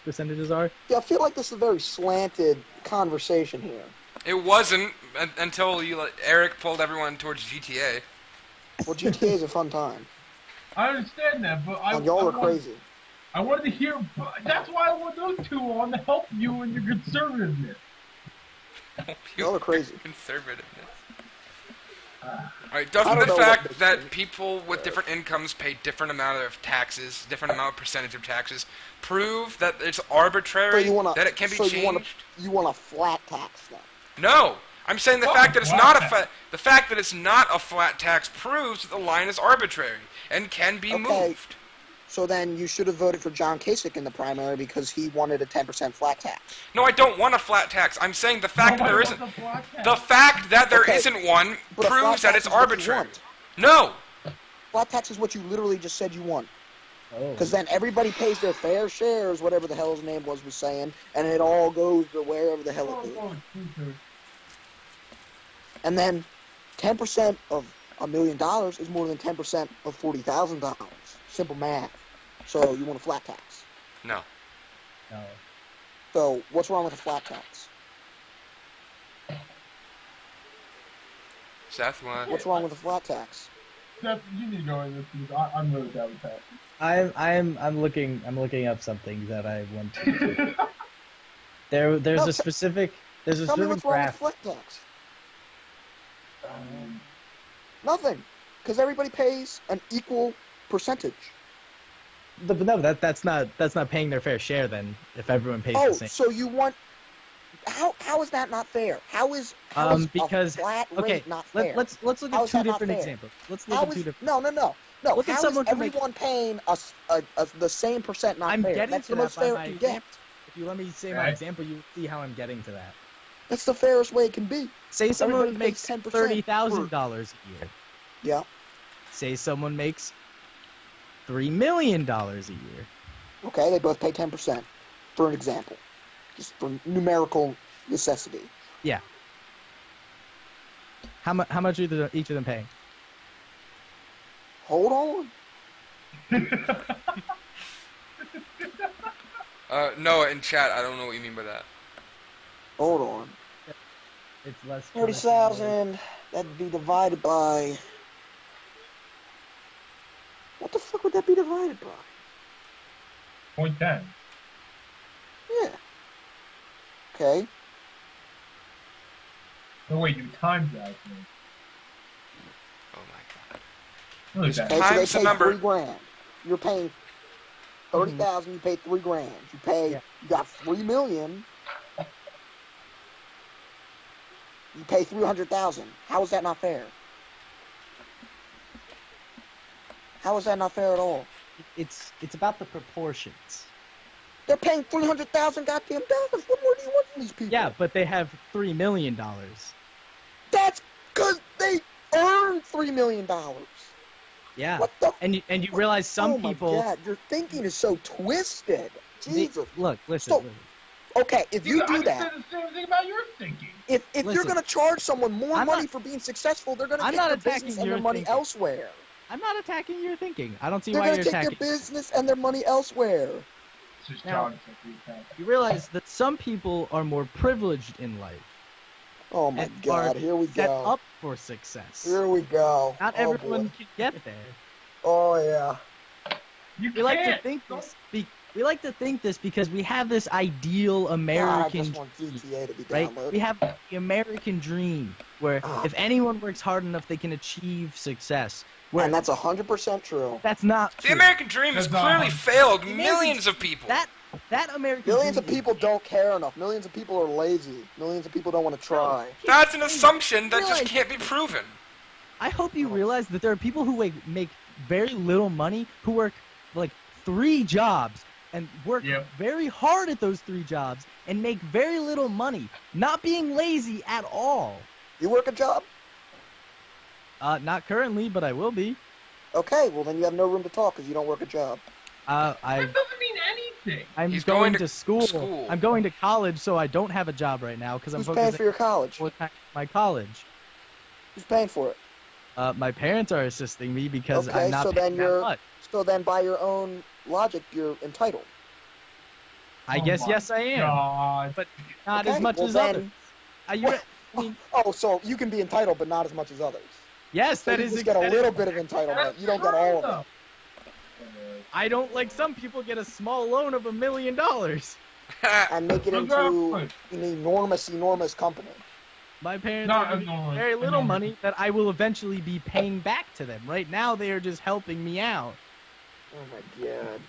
percentages are? Yeah, I feel like this is a very slanted conversation here. It wasn't until Eric pulled everyone towards GTA. Well, GTA is a fun time. I understand that, but y'all are crazy. I wanted to hear. That's why I want those two on to help you in your conservativeness. Y'all are crazy. Conservativeness. Alright, doesn't the fact that people with different incomes pay different amount of taxes, different amount of percentage of taxes, prove that it's arbitrary, that it can be changed? You want a flat tax then? No! I'm saying the fact that it's not the fact that it's not a flat tax proves that the line is arbitrary and can be moved. So then you should have voted for John Kasich in the primary because he wanted a 10% flat tax. No, I don't want a flat tax. I'm saying the fact that there isn't isn't one proves that it's arbitrary. No. Flat tax is what you literally just said you want. Because then everybody pays their fair shares, whatever the hell his name was saying, and it all goes to wherever the hell it goes. And then 10% of $1 million is more than 10% of $40,000. Simple math. So you want a flat tax? No. So what's wrong with a flat tax? Seth, what's wrong with a flat tax? Seth, you need to go in this because I'm really bad with that. I'm looking up something that I want to. There's a specific Tell me what's wrong with graph. flat tax. Nothing, because everybody pays an equal percentage. But no, that's not paying their fair share then. If everyone pays the same. So you want how is that not fair? How is because a flat rate not fair? let's look How at is two that not different fair? examples. Let's look at two different. No. Look at How is someone who makes- everyone paying the same percent not I'm fair? getting That's to the that most by fair my it can get. example. If you let me say my example, you will see how I'm getting to that. That's the fairest way it can be. Say someone Everybody makes pays 10% $30,000 a year. Yeah. Say someone makes $3 million a year. Okay, they both pay 10%. For an example, just for numerical necessity. Yeah. How much are each of them paying? Hold on. Noah, in chat, I don't know what you mean by that. Hold on. It's less. 30,000. That'd be divided by. What the fuck would that be divided by? 0.10. Yeah. Okay. No, wait, you times that. Man. Oh my god. Really Just bad. Okay, times so the they pay number. $3,000. You're paying 30,000. You pay $3,000. You pay. Yeah. You got $3 million. You pay 300,000. How is that not fair? How is that not fair at all? It's about the proportions. They're paying 300,000 goddamn dollars. What more do you want from these people? Yeah, but they have $3 million. That's because they earned $3 million. Yeah. What the? And you realize some oh my people. God, your thinking is so twisted. Jesus. Listen. So, okay, if you do I that, just said the same thing about your thinking. if Listen, you're gonna charge someone more I'm money not- for being successful, they're gonna I'm take not their attacking business and your their money thinking. elsewhere. I'm not attacking your thinking. I don't see They're why gonna you're take attacking. their business and their money elsewhere. It's just Now- John. You realize that some people are more privileged in life. Oh my and God, are here we set go. up for success. Here we go. Not Oh, everyone boy. can get there. Oh yeah. You We like to can't. think this. We like to think this because we have this ideal God, I American just want GTA to be right? downloaded. We have the American dream where if anyone works hard enough, they can achieve success. Where And that's 100% true. that's not The true. American dream has That's not clearly one. failed American- millions of people. That American Millions of dream people don't care enough. Millions of people are lazy. Millions of people don't want to try. That's an assumption that just Realize- can't be proven. I hope you realize that there are people who make very little money, who work like 3 jobs and work very hard at those 3 jobs and make very little money, not being lazy at all. You work a job? Not currently, but I will be. Okay, well then you have no room to talk because you don't work a job. That doesn't mean anything. I'm He's going going to to school. school. I'm going to college, so I don't have a job right now because I'm Who's paying focusing for your college? full time on my college. Who's paying for it? My parents are assisting me because Okay, I'm not so paying then that much. So then by your own logic, you're entitled. I Oh guess my yes, I am, God. but not Okay, as much well as then- others. Are you? I mean, Oh, so you can be entitled, but not as much as others. yes, So that you is just get a exactly- little bit of entitlement. You don't get all of it. I don't like some people get a small loan of $1 million. And make it into an enormous company. My parents Not are giving me enormous, very little enormous. money that I will eventually be paying back to them. Right now, they are just helping me out. Oh my God.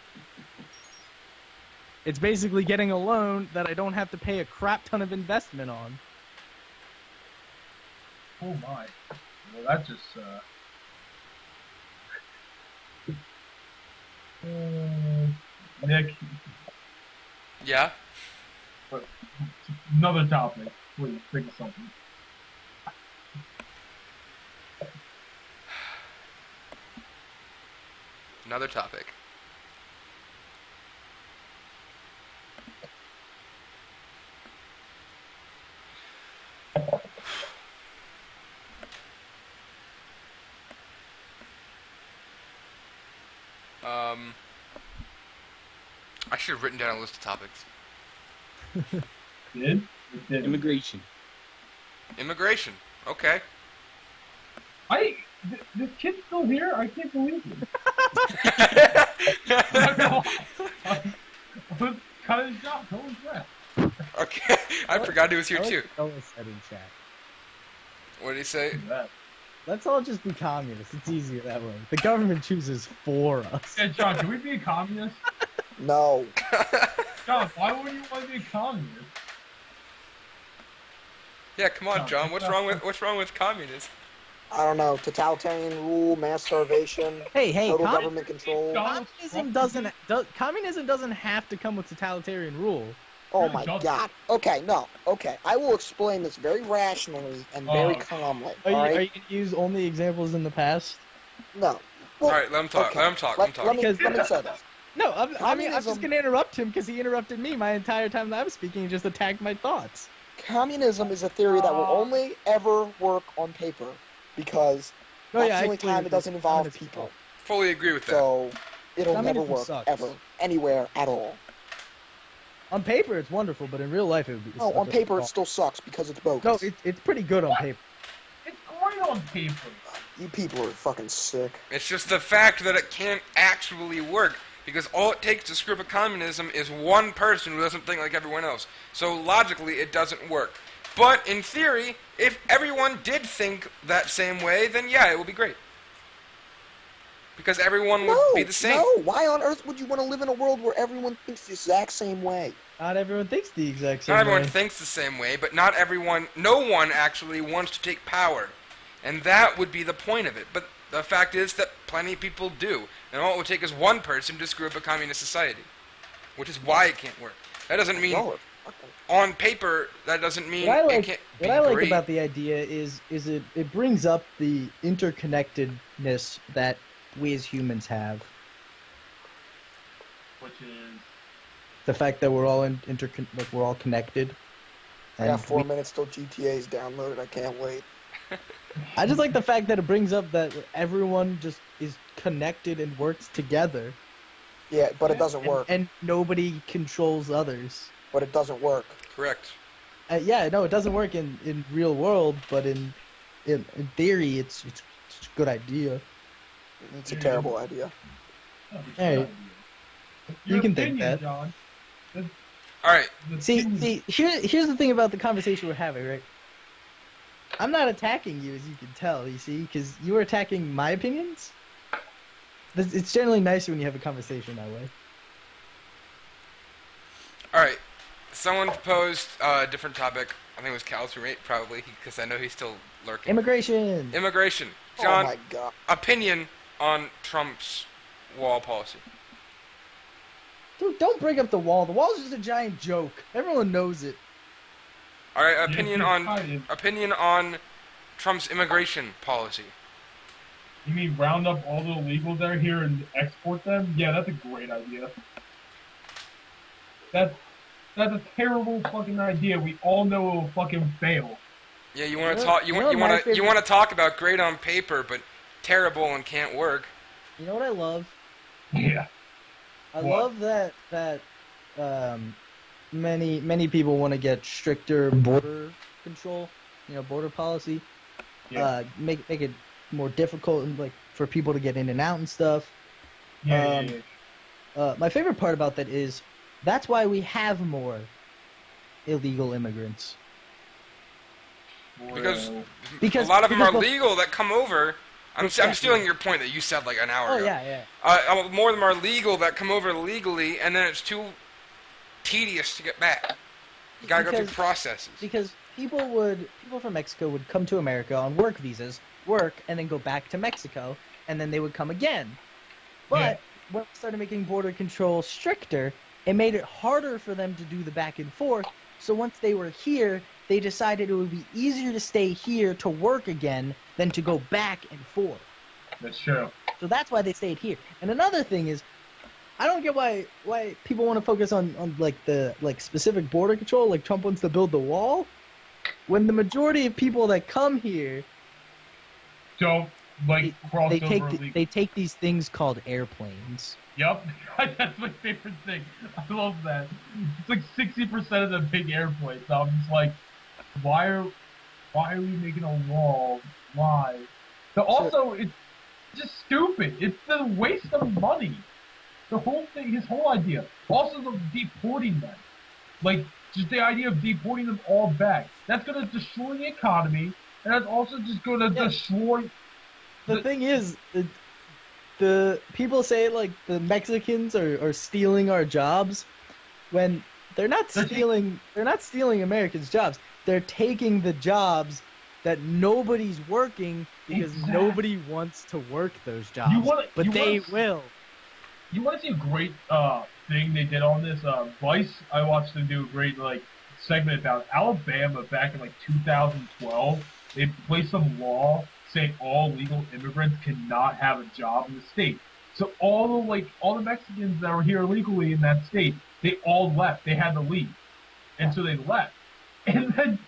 It's basically getting a loan that I don't have to pay a crap ton of investment on. Oh my. Well, that just. Nick, Yeah? another topic. Please, think of something. Another topic. I should have written down a list of topics. Did? It did. Immigration. Immigration. Okay. This kid's still here? I can't believe it. I was kind of shocked. Holy crap. Okay. I forgot he was here I like too. what Noah said in chat. What did he say? Let's all just be communists. It's easier that way. The government chooses for us. Hey, John, can we be a communist? No. John, why would you want to be a communist? Yeah, come on, John. What's wrong with communism? I don't know. Totalitarian rule, mass starvation, Hey, total government control. Communism doesn't have to come with totalitarian rule. Oh my God. Okay, no. Okay, I will explain this very rationally and very calmly. Are you going to use only examples in the past? No. Well, all right, let him talk. Okay. Let him talk. Let me say this. No, I mean, I'm just going to interrupt him because he interrupted me my entire time that I was speaking and just attacked my thoughts. Communism is a theory that will only ever work on paper because that's the only time it doesn't involve people. Fully agree with that. So it'll never work ever, anywhere at all. On paper, it's wonderful, but in real life, it would be. No, on paper, it still sucks because it's bogus. No, it's pretty good on paper. It's great on paper. You people are fucking sick. It's just the fact that it can't actually work, because all it takes to screw up a communism is one person who doesn't think like everyone else. So logically, it doesn't work. But in theory, if everyone did think that same way, then yeah, it would be great. Because everyone would be the same. No, why on earth would you want to live in a world where everyone thinks the exact same way? Not everyone thinks the exact same way. Not everyone thinks the same way, but no one actually wants to take power. And that would be the point of it. But the fact is that plenty of people do. And all it would take is one person to screw up a communist society. Which is why it can't work. That doesn't mean, on paper, that doesn't mean it can't be great. What I like about the idea is it brings up the interconnectedness that we as humans have. Which is the fact that we're all we're all connected. I got 4 minutes till GTA's downloaded. I can't wait. I just like the fact that it brings up that everyone just is connected and works together. Yeah, but it doesn't work. And nobody controls others. But it doesn't work. Correct. Yeah, no, it doesn't work in real world, but in theory, it's a good idea. It's a terrible idea. Hey, you can think that. John. All right. See, here's the thing about the conversation we're having, right? I'm not attacking you, as you can tell, you see, because you were attacking my opinions. It's generally nicer when you have a conversation that way. All right. Someone proposed a different topic. I think it was Cal's roommate, probably, because I know he's still lurking. Immigration. John, oh my God. Opinion on Trump's wall policy. Dude, don't bring up the wall. The wall's just a giant joke. Everyone knows it. All right, opinion on Trump's immigration policy. You mean round up all the illegals that are here and export them? Yeah, that's a great idea. That's a terrible fucking idea. We all know it will fucking fail. Yeah, you want to talk? You want to talk about great on paper, but terrible and can't work. You know what I love? Yeah. I love that many people want to get stricter border control, border policy. Yeah. Make it more difficult and like for people to get in and out and stuff. Yeah. My favorite part about that is that's why we have more illegal immigrants. Because a lot of them are legal that come over. I'm stealing your point that you said like an hour ago. Oh, yeah. More of them are legal that come over legally, and then it's too tedious to get back. You gotta go through processes. Because people from Mexico would come to America on work visas, work, and then go back to Mexico, and then they would come again. But when we started making border control stricter, it made it harder for them to do the back and forth. So once they were here, they decided it would be easier to stay here to work again than to go back and forth. That's true. So that's why they stayed here. And another thing is, I don't get why people want to focus on the specific border control, like Trump wants to build the wall, when the majority of people that come here don't cross over. They take these things called airplanes. Yep, that's my favorite thing. I love that. It's like 60% of the big airplanes. I'm just like, why are we making a wall? Why? But also, it's just stupid. It's the waste of money. The whole thing, his whole idea. Also, the deporting them. Like, just the idea of deporting them all back. That's going to destroy the economy, and that's also just going to destroy... The thing is, the people say like the Mexicans are stealing our jobs, when they're not stealing Americans' jobs. they're taking the jobs that nobody's working because nobody wants to work those jobs. They will. You want to see a great thing they did on this? Vice, I watched them do a great segment about Alabama back in 2012. They placed some law saying all legal immigrants cannot have a job in the state. So all the Mexicans that were here illegally in that state, they all left. They had to leave, and so they left. And then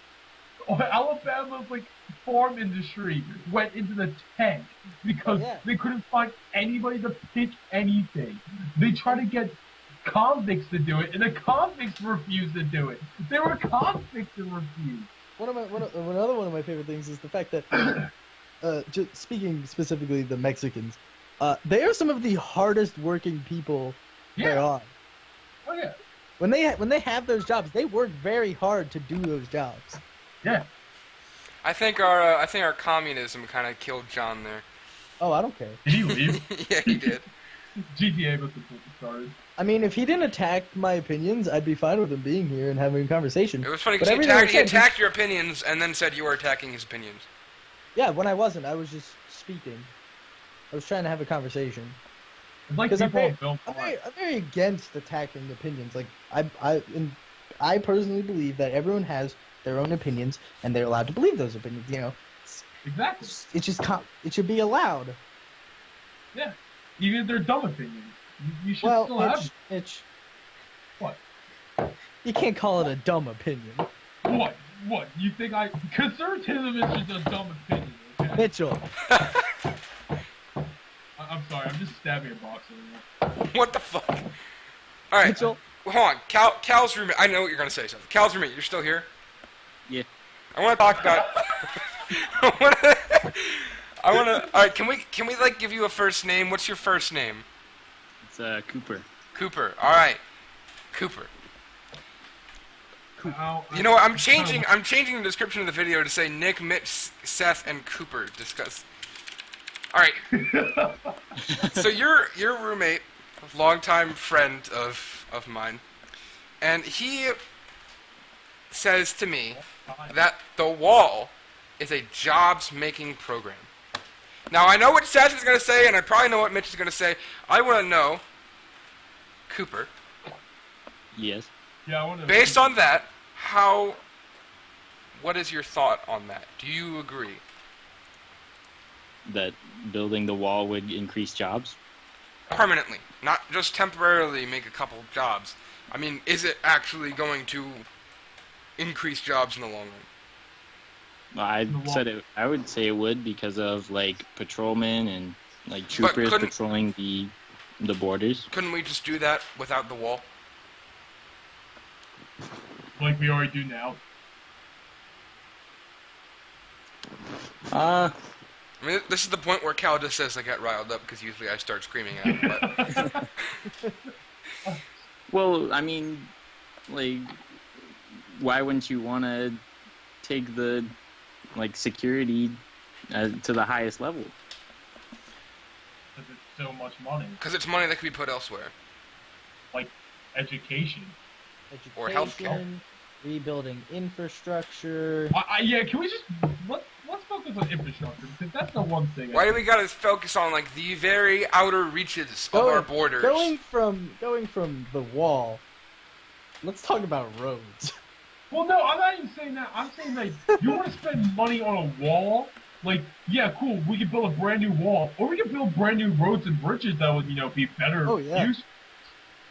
Alabama's farm industry went into the tank because they couldn't find anybody to pick anything. They tried to get convicts to do it, and the convicts refused to do it. They were convicts and refused. Another one of my favorite things is the fact that, just speaking specifically the Mexicans, they are some of the hardest working people there are. Oh yeah. When they have those jobs, they work very hard to do those jobs. Yeah. I think our communism kind of killed John there. Oh, I don't care. Did he leave? Yeah, he did. GTA must have started. I mean, if he didn't attack my opinions, I'd be fine with him being here and having a conversation. It was funny because he attacked your opinions and then said you were attacking his opinions. Yeah, when I wasn't, I was just speaking. I was trying to have a conversation. Because I'm very against attacking opinions. I personally believe that everyone has their own opinions and they're allowed to believe those opinions. Exactly. It's just it should be allowed. Yeah, even if they're dumb opinions, you should still have. Mitch. What? You can't call it a dumb opinion. What? You think conservatism is just a dumb opinion? Okay? Mitchell. I'm sorry, I'm just stabbing a box over here. What the fuck? All right. Mitchell. Hold on. Cal's roommate. I know what you're gonna say, Seth. Cal's roommate. You're still here? Yeah. I want to talk about. I want to. All right. Can we give you a first name? What's your first name? It's Cooper. Cooper. All right. Cooper. You know what? I'm changing the description of the video to say Nick, Mitch, Seth, and Cooper discuss. All right. So your roommate, longtime friend of mine, and he says to me that the wall is a jobs-making program. Now I know what Seth is going to say, and I probably know what Mitch is going to say. I want to know, Cooper. Yes. Yeah, I want to. Based on that, what is your thought on that? Do you agree? That building the wall would increase jobs? Permanently, not just temporarily make a couple jobs. I mean, is it actually going to increase jobs in the long run? I would say it would because of patrolmen and troopers patrolling the borders. Couldn't we just do that without the wall? Like we already do now. I mean, this is the point where Cal just says I got riled up because usually I start screaming at him. But... Well, I mean, why wouldn't you want to take the security to the highest level? Because it's so much money. Because it's money that could be put elsewhere. Like education. Or healthcare. Rebuilding infrastructure. Yeah, can we just let's focus on infrastructure because that's the one thing. Why do we gotta focus on the very outer reaches of our borders? Going from the wall. Let's talk about roads. Well, no, I'm not even saying that. I'm saying you want to spend money on a wall. Yeah, cool. We could build a brand new wall, or we could build brand new roads and bridges that would be better. Oh yeah. Use.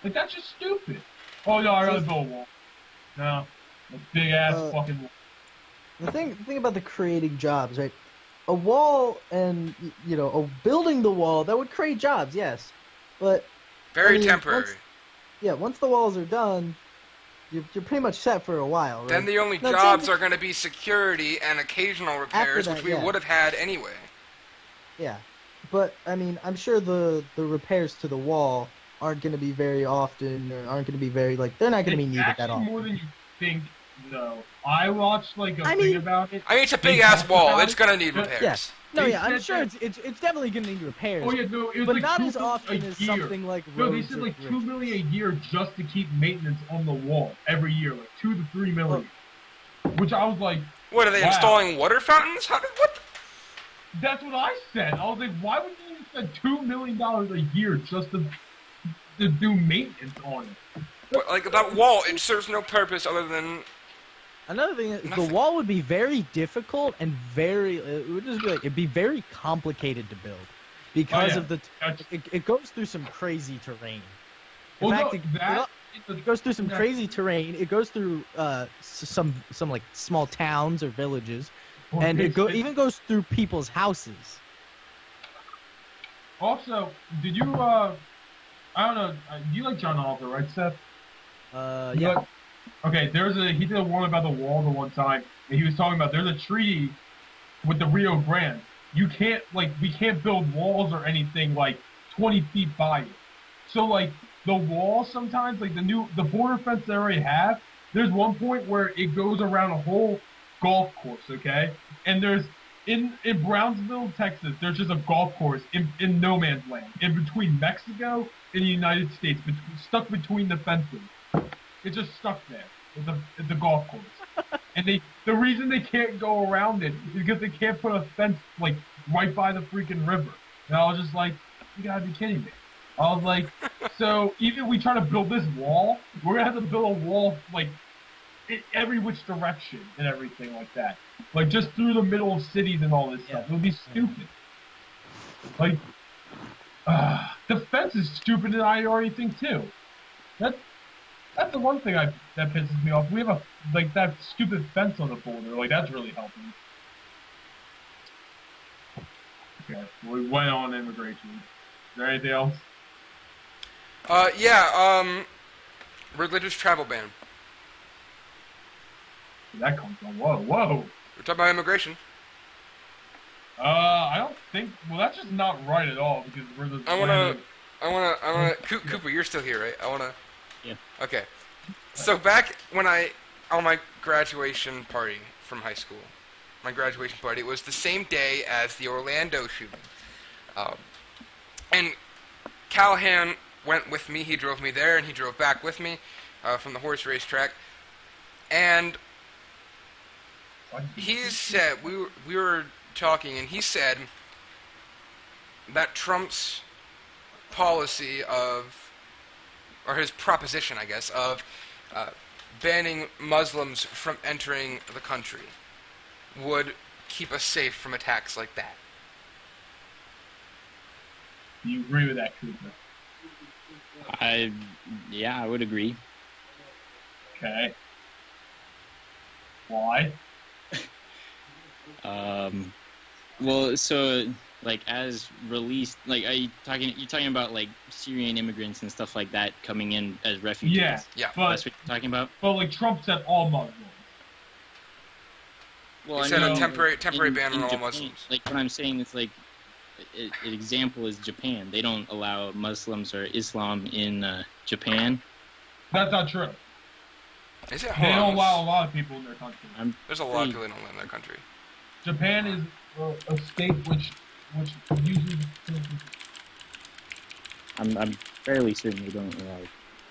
That's just stupid. Oh no, I'd rather build a wall. No. A big ass fucking wall. The thing about the creating jobs, right? A wall and building the wall that would create jobs, yes, but very temporary. Once the walls are done, you're pretty much set for a while. Right? Then the only jobs are going to be security and occasional repairs, which we would have had anyway. Yeah, but I mean, I'm sure the repairs to the wall aren't going to be very often, or aren't going to be very they're not going to be needed that often. More than you think. No, I watched thing about it. I mean, it's a big ass wall. It's gonna need repairs. Yeah. No, yeah, I'm sure it's definitely gonna need repairs. Oh yeah, no, it was but not as often as something like roads. No, they said $2 million a year just to keep maintenance on the wall every year, $2 to $3 million. which I was like, what are they wow. installing water fountains? What? That's what I said. I was like, why would you spend $2 million a year just to do maintenance on it? But, like, that wall, it serves no purpose other than... Another thing, nothing. The wall would be very difficult and it would just be like, it'd be very complicated to build because of it goes through some crazy terrain. In fact, it goes through some crazy terrain. It goes through some like small towns or villages, and it even goes through people's houses. Also, did you I don't know, you like John Oliver, right, Seth? Yeah. Okay, he did a one about the wall the one time, and he was talking about there's a treaty with the Rio Grande. We can't build walls or anything like 20 feet by it. So like the wall sometimes, like the border fence they already have, there's one point where it goes around a whole golf course, okay? And there's in Brownsville, Texas, there's just a golf course in no man's land, in between Mexico and the United States, stuck between the fences. It's just stuck there. It's a golf course. And the reason they can't go around it is because they can't put a fence like right by the freaking river. And I was just like, you gotta be kidding me. I was like, so even if we try to build this wall, we're gonna have to build a wall like in every which direction and everything like that. Like just through the middle of cities and all this stuff. It would be stupid. Like the fence is stupid, and I already think too. That's the one thing that pisses me off. We have that stupid fence on the border. Like that's really helping. Okay, we went on immigration. Is there anything else? Religious travel ban. Where'd that come from? Whoa. We're talking about immigration. I don't think. Well, that's just not right at all because we're the. I wanna. Cooper, you're still here, right? Yeah. Okay. So back when on my graduation party from high school, my graduation party was the same day as the Orlando shooting, and Callahan went with me. He drove me there, and he drove back with me from the horse racetrack, and he said we were talking, and he said that Trump's policy or his proposition, I guess, of banning Muslims from entering the country would keep us safe from attacks like that. Do you agree with that, Cooper? I would agree. Okay. Why? Well, so like as released, like you're talking about like Syrian immigrants and stuff like that coming in as refugees. Yeah. But, that's what you're talking about. But like Trump said, all Muslims. Well, he said a temporary ban on all Muslims. Like what I'm saying is like an example is Japan. They don't allow Muslims or Islam in Japan. That's not true. Is it? They don't allow a lot of people in their country. There's a lot of people that don't live in their country. Japan is a state which uses. I'm fairly certain they don't allow.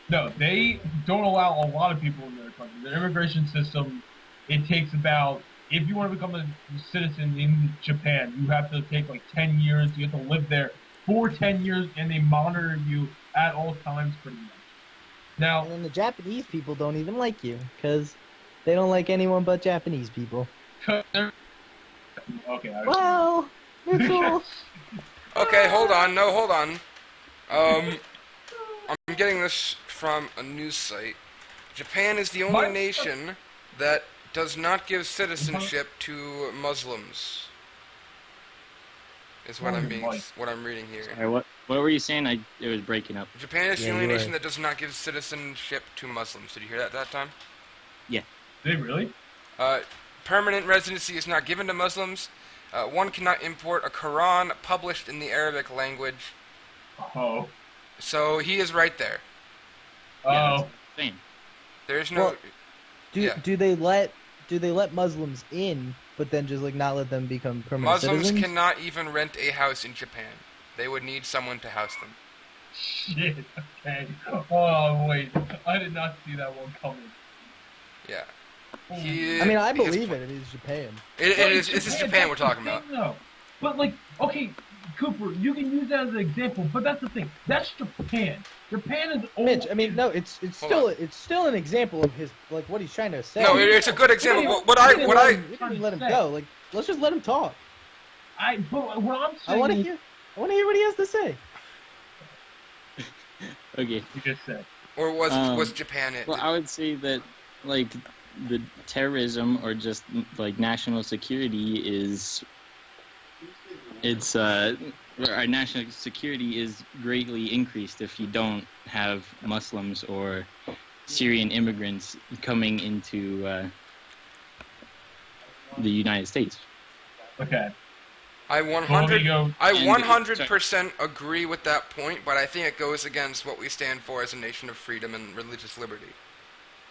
No, they don't allow a lot of people in their country. Their immigration system, it takes about, if you want to become a citizen in Japan, you have to take like 10 years. You have to live there for 10 years, and they monitor you at all times pretty much. Now, and the Japanese people don't even like you because they don't like anyone but Japanese people. Okay. Well, you're cool. Okay, hold on. I'm getting this from a news site. Japan is the only nation that does not give citizenship to Muslims. Is what I'm reading here. Sorry, what were you saying? It was breaking up. Japan is the only nation that does not give citizenship to Muslims. Did you hear that time? Yeah. Did they really? Permanent residency is not given to Muslims. One cannot import a Quran published in the Arabic language. Oh. So he is right there. Oh. Yeah, there's no. Well, do they let Muslims in, but then just like not let them become permanent Muslims citizens? cannot even rent a house in Japan. They would need someone to house them. Shit. Okay. Oh wait, I did not see that one coming. Yeah. I mean, I believe it. It is Japan. It's Japan we're talking about. No. But like, okay, Cooper, you can use that as an example, but that's the thing. That's Japan. Japan is old. Mitch, I mean, no, it's still an example of his like what he's trying to say. No, it's a good example. We didn't let him go. Like, let's just let him talk. But what I'm saying, I want to hear what he has to say. Okay. You just said. Or was Japan it? Well, I would say that like the terrorism or just like national security is our national security is greatly increased if you don't have Muslims or Syrian immigrants coming into the United States. Okay. I 100% agree with that point, but I think it goes against what we stand for as a nation of freedom and religious liberty.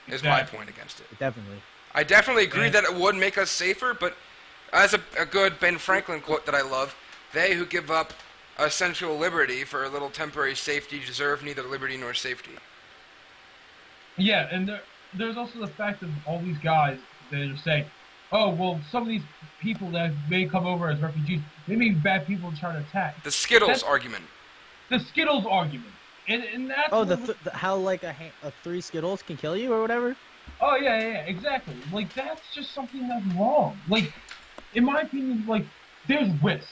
Is my point against it. Definitely. I definitely agree that it would make us safer, but as a good Ben Franklin quote that I love, they who give up essential liberty for a little temporary safety deserve neither liberty nor safety. Yeah, and there's also the fact of all these guys that are saying, oh, well, some of these people that may come over as refugees, they may be bad people trying to attack. The Skittles argument. The Skittles argument. And that's... Oh, how, like, a 3 Skittles can kill you or whatever? Oh, yeah, exactly. Like, that's just something that's wrong. Like, in my opinion, like, there's risk.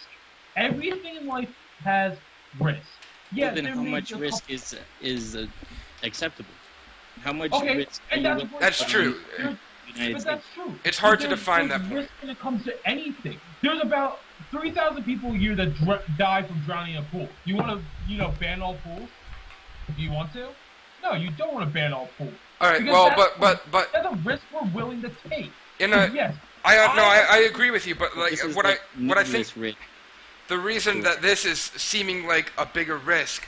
Everything in life has risk. Yeah, then how much risk is acceptable? How much risk? That's true. But that's true. It's hard to define that point. Risk when it comes to anything. There's about 3,000 people a year that die from drowning in a pool. You want to, ban all pools? Do you want to? No, you don't want to ban all pools. All right. Because Well, but that's a risk we're willing to take. Yes. I agree with you, but like what I think the reason that this is seeming like a bigger risk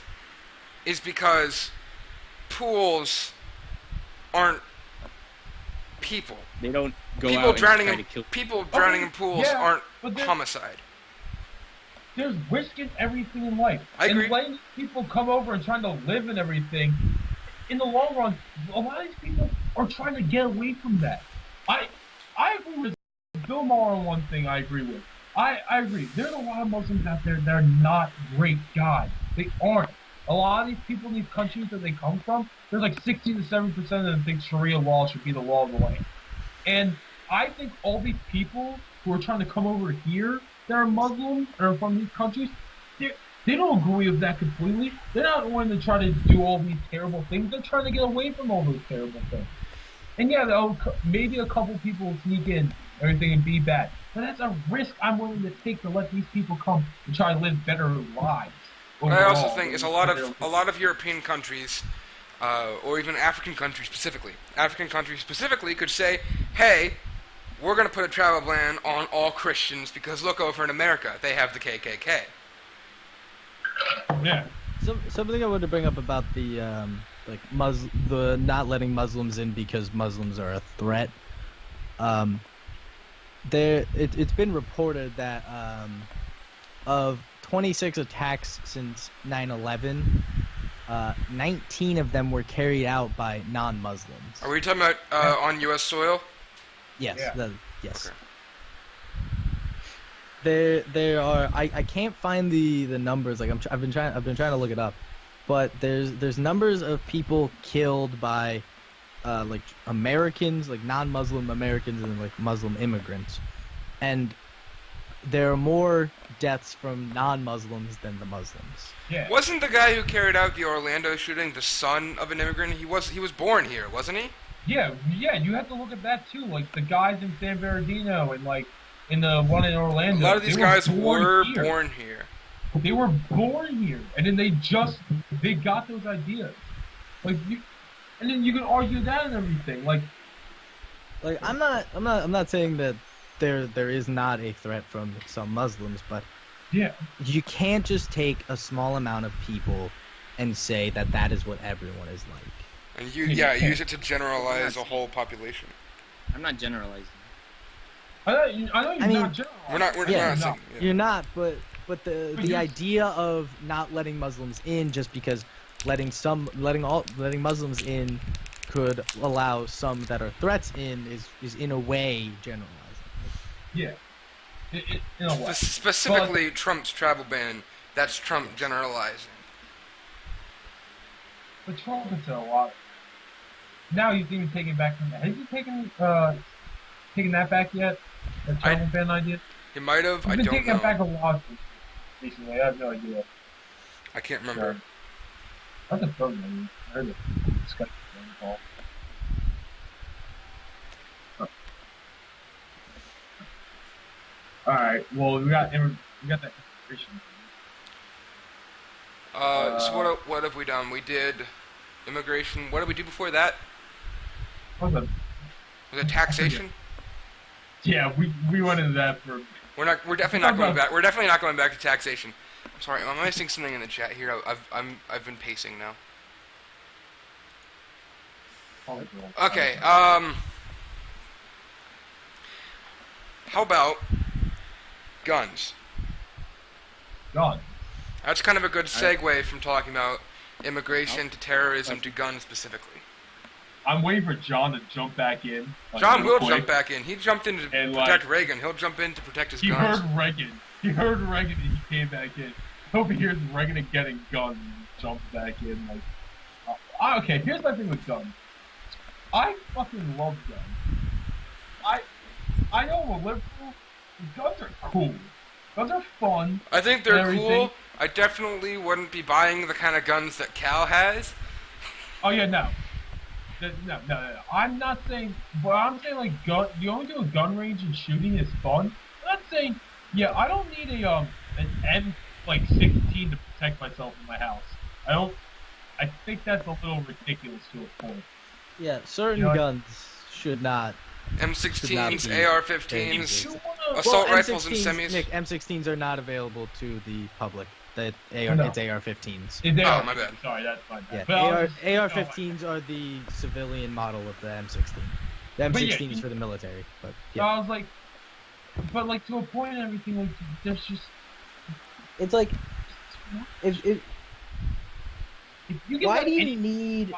is because pools aren't people. They don't go people out drowning and try to kill people drowning in pools aren't homicide. There's risk in everything in life. I agree. And letting people come over and trying to live in everything, in the long run, a lot of these people are trying to get away from that. I agree with Bill Maher on one thing I agree with. I agree. There's a lot of Muslims out there that are not great guys. They aren't. A lot of these people in these countries that they come from, there's like 60 to 70% of them think Sharia law should be the law of the land. And I think all these people who are trying to come over here that are Muslim or from these countries, they don't agree with that completely. They're not going to try to do all these terrible things. They're trying to get away from all those terrible things. And yeah, maybe a couple people will sneak in, everything and be bad. But that's a risk I'm willing to take to let these people come and try to live better lives. What I also think is a lot of European countries, or even African countries specifically, could say, "Hey, we're going to put a travel ban on all Christians because look over in America, they have the KKK." Yeah. Something I wanted to bring up about the the not letting Muslims in because Muslims are a threat. It's been reported that of 26 attacks since 9/11, 19 of them were carried out by non-Muslims. Are we talking about on U.S. soil? Yes. Yeah. Yes. Okay. There are. I can't find the numbers. Like I've been trying to look it up, but there's numbers of people killed by like Americans, like non-Muslim Americans, and like Muslim immigrants, and there are more deaths from non-Muslims than the Muslims. Yeah. Wasn't the guy who carried out the Orlando shooting the son of an immigrant? He was born here, wasn't he? Yeah. You have to look at that too. Like the guys in San Bernardino and like in the one in Orlando. A lot of these guys were born here. They were born here, and then they got those ideas. Like and then you can argue that and everything. Like I'm not saying that there is not a threat from some Muslims, but yeah, you can't just take a small amount of people and say that is what everyone is like. And use it to generalize a whole population. I'm not generalizing. I know you're not generalizing. We're not saying, You're not, but the idea of not letting Muslims in just because letting Muslims in could allow some that are threats is in a way generalizing. Yeah. In a way. Specifically, Trump's travel ban. That's Trump generalizing. But Trump has said a lot. Now he's even taking back from that. Has he taken that back yet? The travel ban idea? He might have. I don't know. He's been taking it back a lot recently. I have no idea. I can't remember. That's a program. I heard it. Discussion call. All right. Well, we got that immigration. So what have we done? We did immigration. What did we do before that? Was it taxation? Yeah, we went into that for. We're definitely not going back. We're definitely not going back to taxation. I'm sorry, I'm missing something in the chat here. I've been pacing now. Okay. How about guns? Guns. That's kind of a good segue from talking about immigration to terrorism to guns specifically. I'm waiting for John to jump back in. John will jump back in. He jumped in to protect Reagan. He'll jump in to protect his guns. He heard Reagan and he came back in. Hope he hears Reagan getting guns and jumps back in. Okay, here's my thing with guns. I fucking love guns. I know I'm a liberal. Guns are cool. Guns are fun. I think they're cool. I definitely wouldn't be buying the kind of guns that Cal has. Oh yeah, no. No. I'm not saying, but I'm saying like the only thing with gun range and shooting is fun. I'm not saying, yeah, I don't need an M16 to protect myself in my house. I think that's a little ridiculous to a point. Yeah, certain guns should not. M16s, AR-15s, assault rifles, and semis. Nick, M16s are not available to the public. It's AR-15s. Oh, my bad. Sorry, that's fine. Yeah, AR-15s are the civilian model of the M16. The M16 is for the military. But yeah. So I was like, but like to a point and everything, like there's just. It's like, why do you need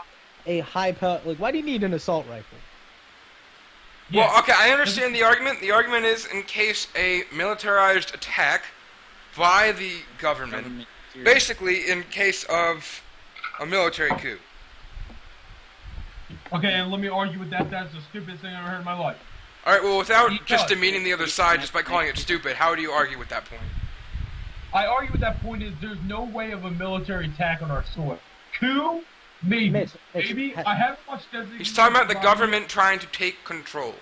a high power? Like, why do you need an assault rifle? Well, okay, I understand the argument. The argument is in case a militarized attack by the government, basically in case of a military coup. Okay, and let me argue with that. That's the stupidest thing I've ever heard in my life. All right, well, without just demeaning the other side, just by calling it stupid, how do you argue with that point? I argue with that point is there's no way of a military attack on our soil. Coup? Maybe. Maybe. I haven't watched Designated. He's talking about the government trying to take control.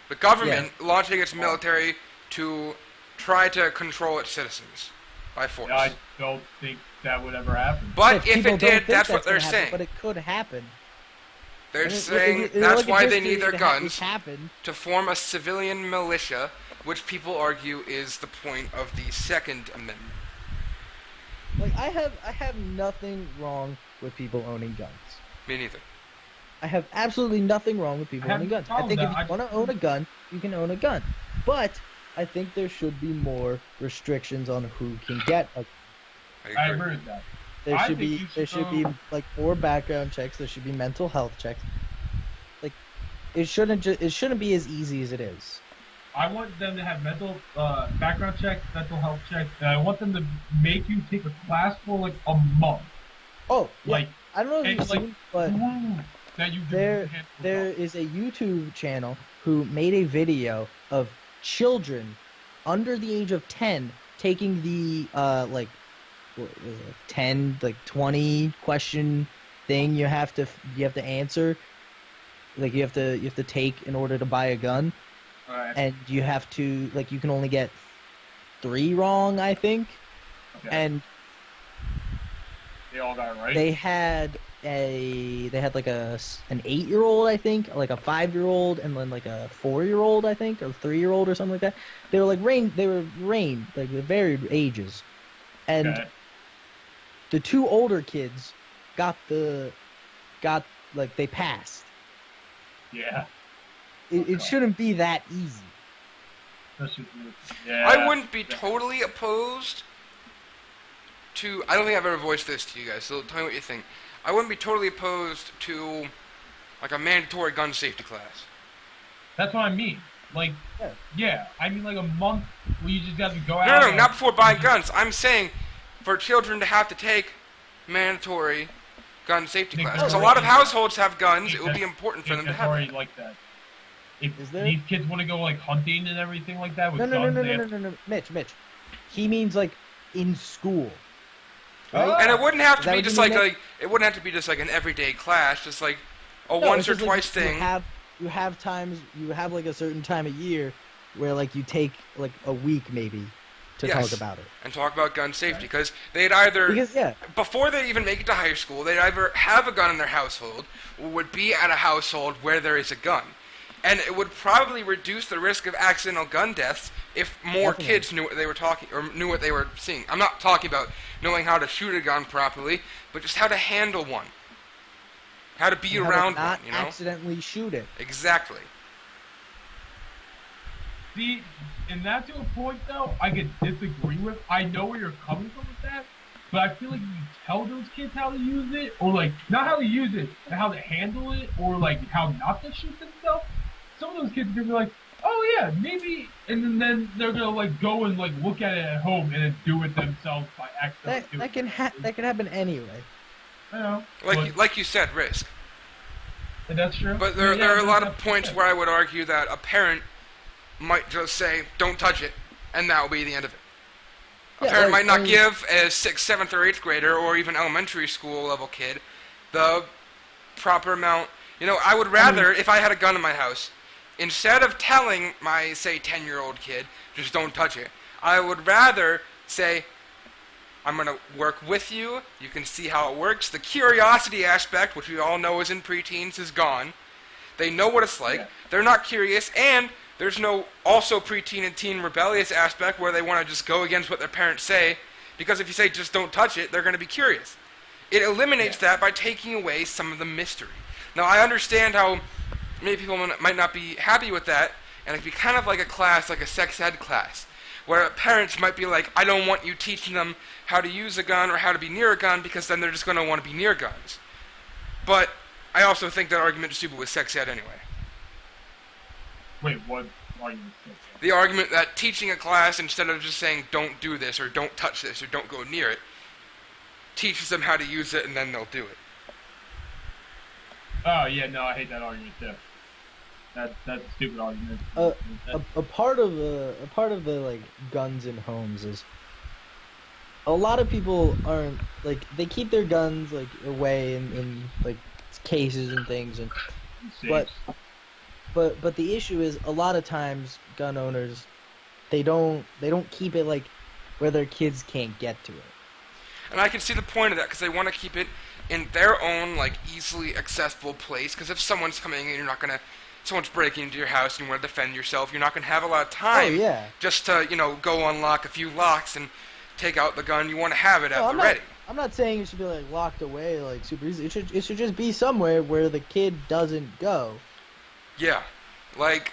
The government launching its military to try to control its citizens by force. I don't think that would ever happen. But if it did, that's what they're saying. But it could happen. They're saying that's why they need their guns to form a civilian militia, which people argue is the point of the Second Amendment. Like I have nothing wrong with people owning guns. Me neither. I have absolutely nothing wrong with people owning guns. I think if you want to own a gun, you can own a gun. But I think there should be more restrictions on who can get a gun. I agree with that. There should be like more background checks. There should be mental health checks. Like it shouldn't be as easy as it is. I want them to have mental background checks, mental health checks, and I want them to make you take a class for like a month. Oh, yeah. Like I don't know if you've seen, but there is a YouTube channel who made a video of children under the age of 10 taking the 20 question thing you have to answer, like you have to take in order to buy a gun. Right. And you have to you can only get 3 wrong, I think. Okay. And they all got it right. They had like an 8-year-old, I think, like a 5-year-old, and then like a 4-year-old, I think, or 3-year-old or something like that. They were like like the varied ages, and the 2 older kids they passed. Yeah. It shouldn't be that easy. Yeah. I wouldn't be totally opposed to. I don't think I've ever voiced this to you guys, so tell me what you think. I wouldn't be totally opposed to Like a mandatory gun safety class. That's what I mean. Like, yeah, I mean like a month where you just got to go out. No, not before buying guns. I'm saying for children to have to take mandatory gun safety class. Because a lot of households have guns. It would be important for them to have. Already like that. If these kids want to go like hunting and everything like that with guns, no, Mitch. He means like in school. Right? And it wouldn't have to be just like it wouldn't have to be just like an everyday class, just like a once or twice thing. You have like a certain time of year where like you take like a week maybe to talk about it. And talk about gun safety because they'd either before they even make it to high school, they'd either have a gun in their household or would be at a household where there is a gun. And it would probably reduce the risk of accidental gun deaths if more kids knew what they were talking or knew what they were seeing. I'm not talking about knowing how to shoot a gun properly, but just how to handle one. How to be around one, you know? Accidentally shoot it. Exactly. See, and that to a point though, I could disagree with. I know where you're coming from with that, but I feel like if you tell those kids how to use it, or like not how to use it, but how to handle it, or like how not to shoot themselves, some of those kids are gonna be like, oh yeah, maybe, and then they're gonna like go and like look at it at home and then do it themselves by accident. That can happen anyway. I know. Like you said, risk. And that's true. But there are a lot of points where I would argue that a parent might just say, don't touch it, and that will be the end of it. A parent might not give a 6th, 7th, or 8th grader, or even elementary school level kid, the proper amount. You know, I would rather, if I had a gun in my house, instead of telling my, say, 10-year-old kid, just don't touch it, I would rather say, I'm going to work with you, you can see how it works. The curiosity aspect, which we all know is in preteens, is gone. They know what it's like. They're not curious, and there's no also preteen and teen rebellious aspect where they want to just go against what their parents say, because if you say just don't touch it, they're going to be curious. It eliminates that by taking away some of the mystery. Now, I understand how many people might not be happy with that, and it could be kind of like a class, like a sex ed class, where parents might be like, I don't want you teaching them how to use a gun or how to be near a gun, because then they're just going to want to be near guns. But I also think that argument is stupid with sex ed anyway. Wait, what argument? The argument that teaching a class, instead of just saying don't do this or don't touch this or don't go near it, teaches them how to use it and then they'll do it. Oh yeah, no, I hate that argument too. That's a stupid argument. A part of the like guns in homes is a lot of people aren't like they keep their guns like away in like cases and things and but the issue is a lot of times gun owners they don't keep it like where their kids can't get to it. And I can see the point of that because they want to keep it in their own like easily accessible place, because if someone's coming in, someone's breaking into your house and you want to defend yourself, you're not going to have a lot of time just to, go unlock a few locks and take out the gun. You want to have it at the ready. I'm not saying it should be like locked away like super easy. It should just be somewhere where the kid doesn't go. Yeah. Like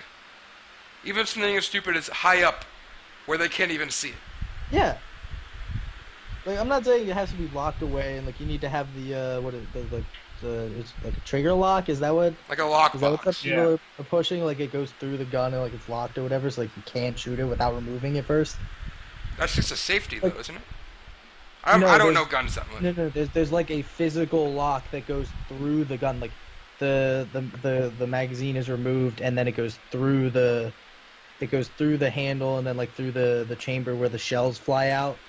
even something as stupid as high up where they can't even see it. Yeah. Like I'm not saying it has to be locked away and like you need to have the it's like a trigger lock. Is that what? Like a lock box. Is that what people are pushing? Like it goes through the gun and like it's locked or whatever, so like you can't shoot it without removing it first. That's just a safety though, isn't it? I don't know guns that much. No. There's like a physical lock that goes through the gun. Like the magazine is removed and then it goes through the handle and then like through the chamber where the shells fly out.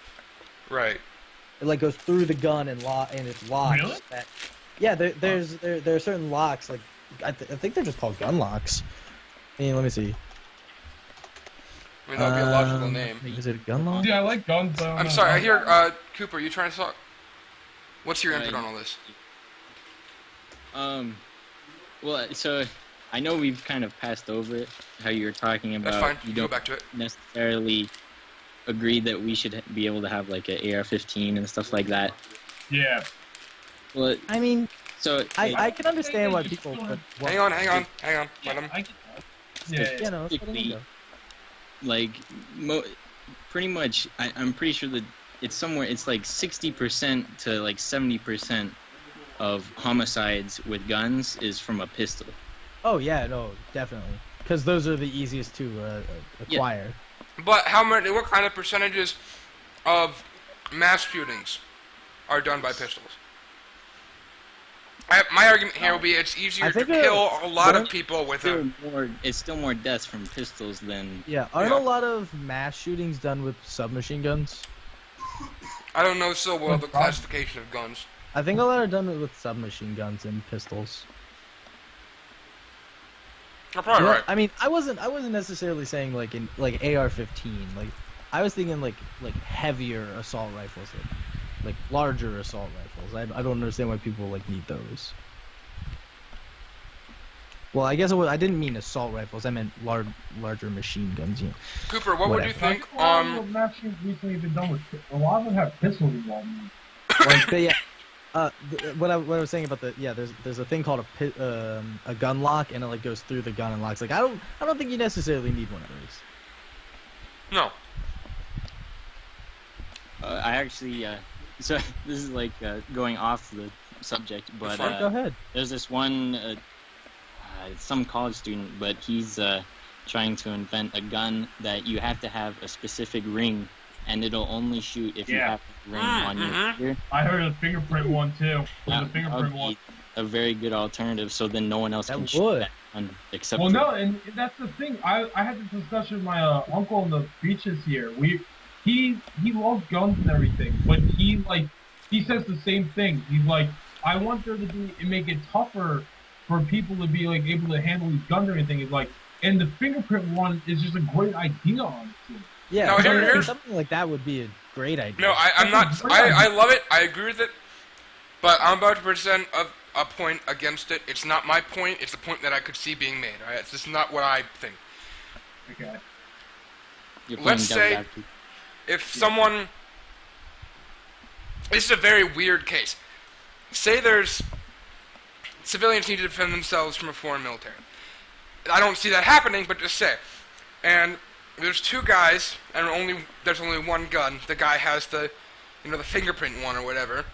Right. It like goes through the gun and it's locked. Really? Yeah, there are certain locks like I think they're just called gun locks. Let me see. I mean, that would be a logical name. Is it a gun lock? Yeah, I like guns. I'm sorry. I hear Cooper. You trying to talk? What's your input on all this? Well, so I know we've kind of passed over it. How you were talking about. That's fine. You Go don't back to it. necessarily agree that we should be able to have like an AR-15 and stuff like that. Yeah. Well, I mean, so I can understand why people. Hang on. Let him. Yeah, no, like, pretty much, I'm pretty sure that it's somewhere. It's like 60% to like 70% of homicides with guns is from a pistol. Oh yeah, no, definitely, because those are the easiest to acquire. But how many? What kind of percentages of mass shootings are done by pistols? My argument here will be it's easier to kill a lot of people with It's still more deaths from pistols than. Yeah, aren't a lot of mass shootings done with submachine guns? I don't know so well the classification of guns. I think a lot are done with submachine guns and pistols. You're probably right. I mean, I wasn't necessarily saying like AR-15. Like, I was thinking like heavier assault rifles, like larger assault rifles. I don't understand why people like need those. Well, I guess I didn't mean assault rifles. I meant larger machine guns. You know. Cooper, what would you think? A lot of mass shootings recently been done with. A lot of them have pistols involved. What I was saying about there's a thing called a gun lock, and it like goes through the gun and locks. Like I don't think you necessarily need one of those. No. I actually so this is like going off the subject, but go ahead. There's this one some college student, but he's trying to invent a gun that you have to have a specific ring, and it'll only shoot if you have a ring on your finger. I heard of the fingerprint one too. The fingerprint one. A very good alternative, so then no one else can shoot that gun except. Well, no, and that's the thing. I had this discussion with my uncle on the beaches here. He loves guns and everything, but he says the same thing. He's like, I want there to be make it tougher for people to be like able to handle these guns and everything. He's like, and the fingerprint one is just a great idea, honestly. Yeah, no, something like that would be a great idea. No, I'm not. I love it. I agree with it. But I'm about to present a point against it. It's not my point. It's the point that I could see being made. All right, this is not what I think. Okay. Let's say if someone. This is a very weird case. Say there's civilians need to defend themselves from a foreign military. I don't see that happening, but just say. And there's two guys, and there's only one gun. The guy has the fingerprint one or whatever,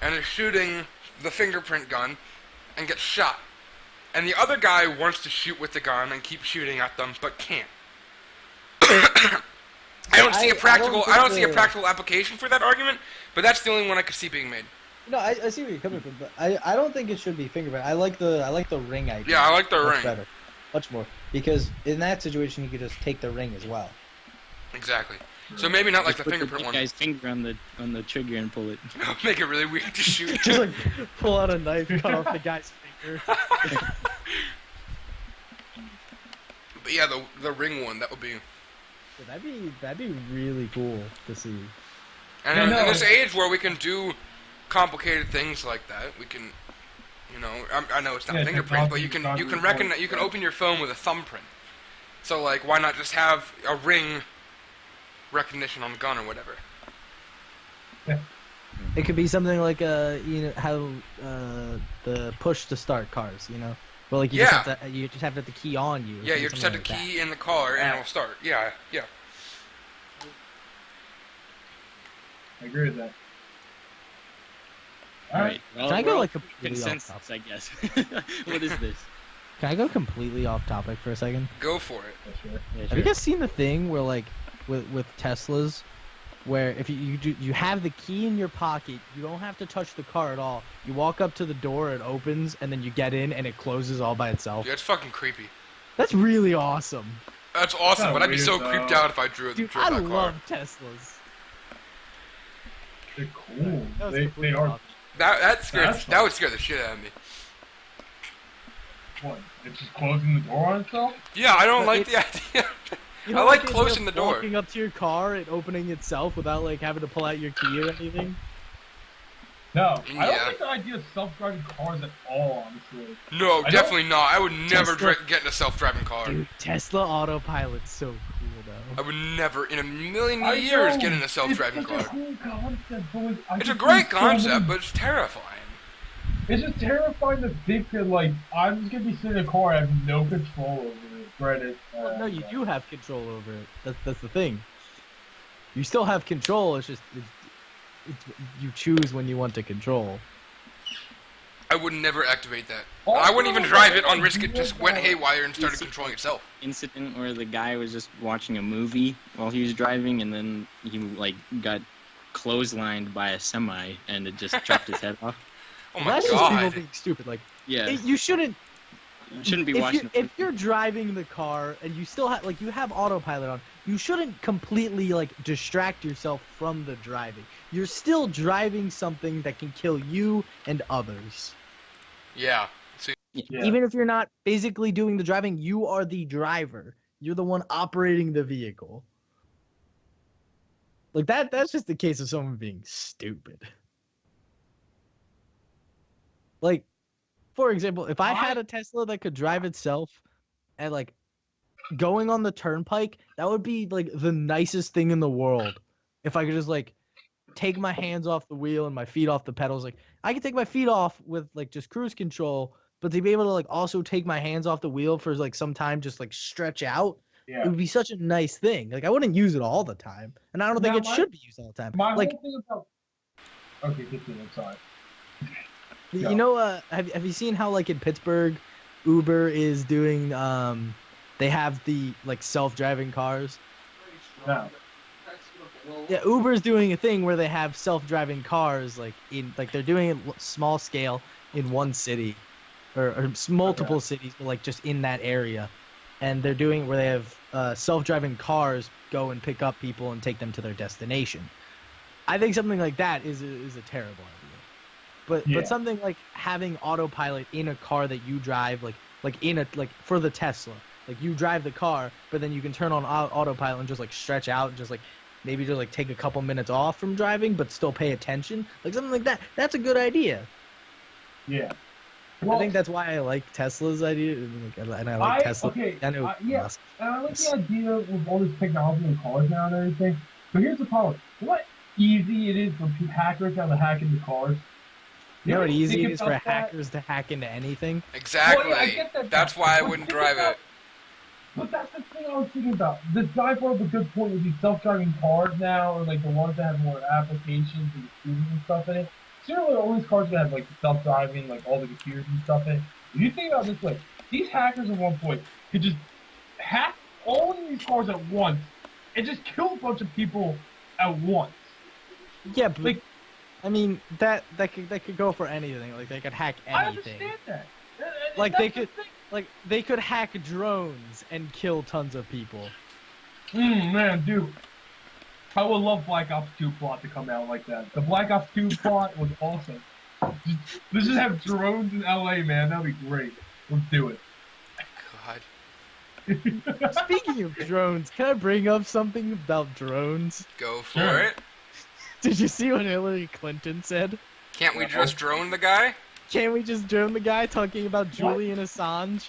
and is shooting the fingerprint gun, and gets shot. And the other guy wants to shoot with the gun and keep shooting at them, but can't. I don't see a practical application for that argument, but that's the only one I could see being made. No, I see where you're coming from, but I don't think it should be fingerprint. I like the ring idea. Yeah, I like the ring. Better. Much more. Because in that situation, you could just take the ring as well. Exactly. So maybe not like just the fingerprint one. Guy's finger on the trigger and pull it. Make it really weird to shoot. Just like pull out a knife, cut off the guy's finger. But yeah, the ring one, that would be. Yeah, that'd be really cool to see. And in this age where we can do complicated things like that, we can. I know it's not fingerprint, but you can open your phone with a thumbprint. So like, why not just have a ring recognition on the gun or whatever? Yeah. It could be something like how the push to start cars, Well, like you just have the key on you. Yeah, you just have the key in the car and it'll start. Yeah. I agree with that. Alright, well, can I go like completely off topic? I guess. What is this? Can I go completely off topic for a second? Go for it. Yeah, sure. Have you guys seen the thing where like with Teslas, where if you have the key in your pocket, you don't have to touch the car at all. You walk up to the door, it opens, and then you get in, and it closes all by itself. Yeah, it's fucking creepy. That's really awesome. That's awesome, but I'd be so creeped out if I drove that car. I love Teslas. They're cool. They are. That would scare the shit out of me. What? It's just closing the door on itself? Yeah, I don't like the idea. I like closing the door. Walking up to your car and opening itself without like having to pull out your key or anything. No, I don't like the idea of self-driving cars at all, honestly. No, definitely not. I would never get in a self-driving car. Dude, Tesla autopilot's so cool, though. I would never, in a million years, get in a self-driving car. It's such a cool concept, but it's a great concept, but it's terrifying. It's just terrifying to think that, like, I'm just gonna be sitting in a car and have no control over it. Granted. Well, no, you do have control over it. That's the thing. You still have control. It's just you choose when you want to control. I would never activate that. I wouldn't even drive it on risk. It just went haywire and started controlling itself. Incident where the guy was just watching a movie while he was driving, and then he like got clotheslined by a semi, and it just chopped his head off. Oh my That's god! just people being stupid. Like, Yeah, you shouldn't. you shouldn't be watching. If you're driving the car and you still have you have autopilot on, you shouldn't completely like distract yourself from the driving. You're still driving something that can kill you and others. Yeah. See, Yeah. Even if you're not physically doing the driving, you are the driver. You're the one operating the vehicle. Like that's just the case of someone being stupid. Like, for example, if I had a Tesla that could drive itself and like going on the turnpike, that would be like the nicest thing in the world. If I could just like take my hands off the wheel and my feet off the pedals, like I could take my feet off with like just cruise control, but to be able to like also take my hands off the wheel for like some time, just like stretch out, it would be such a nice thing. Like I wouldn't use it all the time, and I don't think it should be used all the time. My Like, whole thing about. Okay, continue. Sorry. you know, have you seen how like in Pittsburgh, Uber is doing they have the like self-driving cars? No. Yeah, Uber's doing a thing where they have self-driving cars like they're doing it small scale in one city or multiple cities, but like just in that area. And they're doing where they have self-driving cars go and pick up people and take them to their destination. I think something like that is a terrible idea. But something like having autopilot in a car that you drive, like for the Tesla, like you drive the car, but then you can turn on autopilot and just like stretch out and just like maybe just like take a couple minutes off from driving, but still pay attention, like something like that. That's a good idea. Yeah. Well, I think that's why I like Tesla's idea, and I like Tesla. Okay, I know. yeah, and I like the idea with all this technology in cars now and everything. But here's the problem: what easy it is for hackers now to hack into cars. You know what easy it is for hackers to hack into anything? Exactly. Well, yeah, I get that, that's why I wouldn't drive it. But that's the thing I was thinking about. This guy brought up a good point with these self-driving cars now, or like the ones that have more applications and computers and stuff in it. Certainly, all these cars are gonna have like self-driving, like all the computers and stuff in it. If you think about it this way, these hackers at one point could just hack all of these cars at once and just kill a bunch of people at once. Yeah, but like, I mean that could go for anything. Like they could hack anything. I understand that. Like they could hack drones and kill tons of people. Man, dude. I would love Black Ops 2 plot to come out like that. The Black Ops 2 plot was awesome. Let's just have drones in LA, man. That'd be great. Let's do it. God. Speaking of drones, can I bring up something about drones? Go for it. Did you see what Hillary Clinton said? Can't we just drone the guy? Can't we just drone the guy talking about Julian Assange?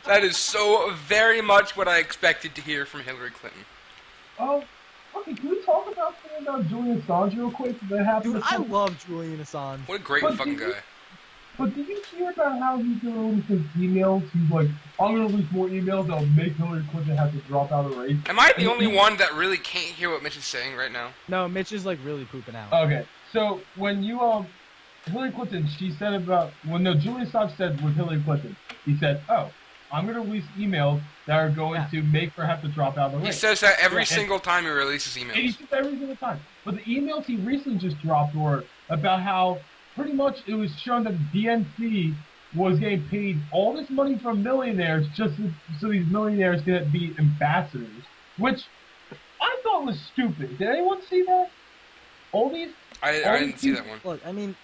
That is so very much what I expected to hear from Hillary Clinton. Okay, can we talk about something about Julian Assange real quick? That happened. Dude, I love Julian Assange. What a great fucking guy. But did you hear about how he's going to release his emails? He's like, I'm going to release more emails that'll make Hillary Clinton have to drop out of the race. Am I the only one that really can't hear what Mitch is saying right now? No, Mitch is like really pooping out. Okay, so when you, Hillary Clinton, she said about, Julian Assange said with Hillary Clinton, he said, I'm going to release emails that are going to make her have to drop out of the race. He says that every single time he releases emails. And he says every single time. But the emails he recently just dropped were about how pretty much it was shown that the DNC was getting paid all this money from millionaires just so these millionaires could be ambassadors, which I thought was stupid. Did anyone see that? All these? I didn't see that one. Look, I mean,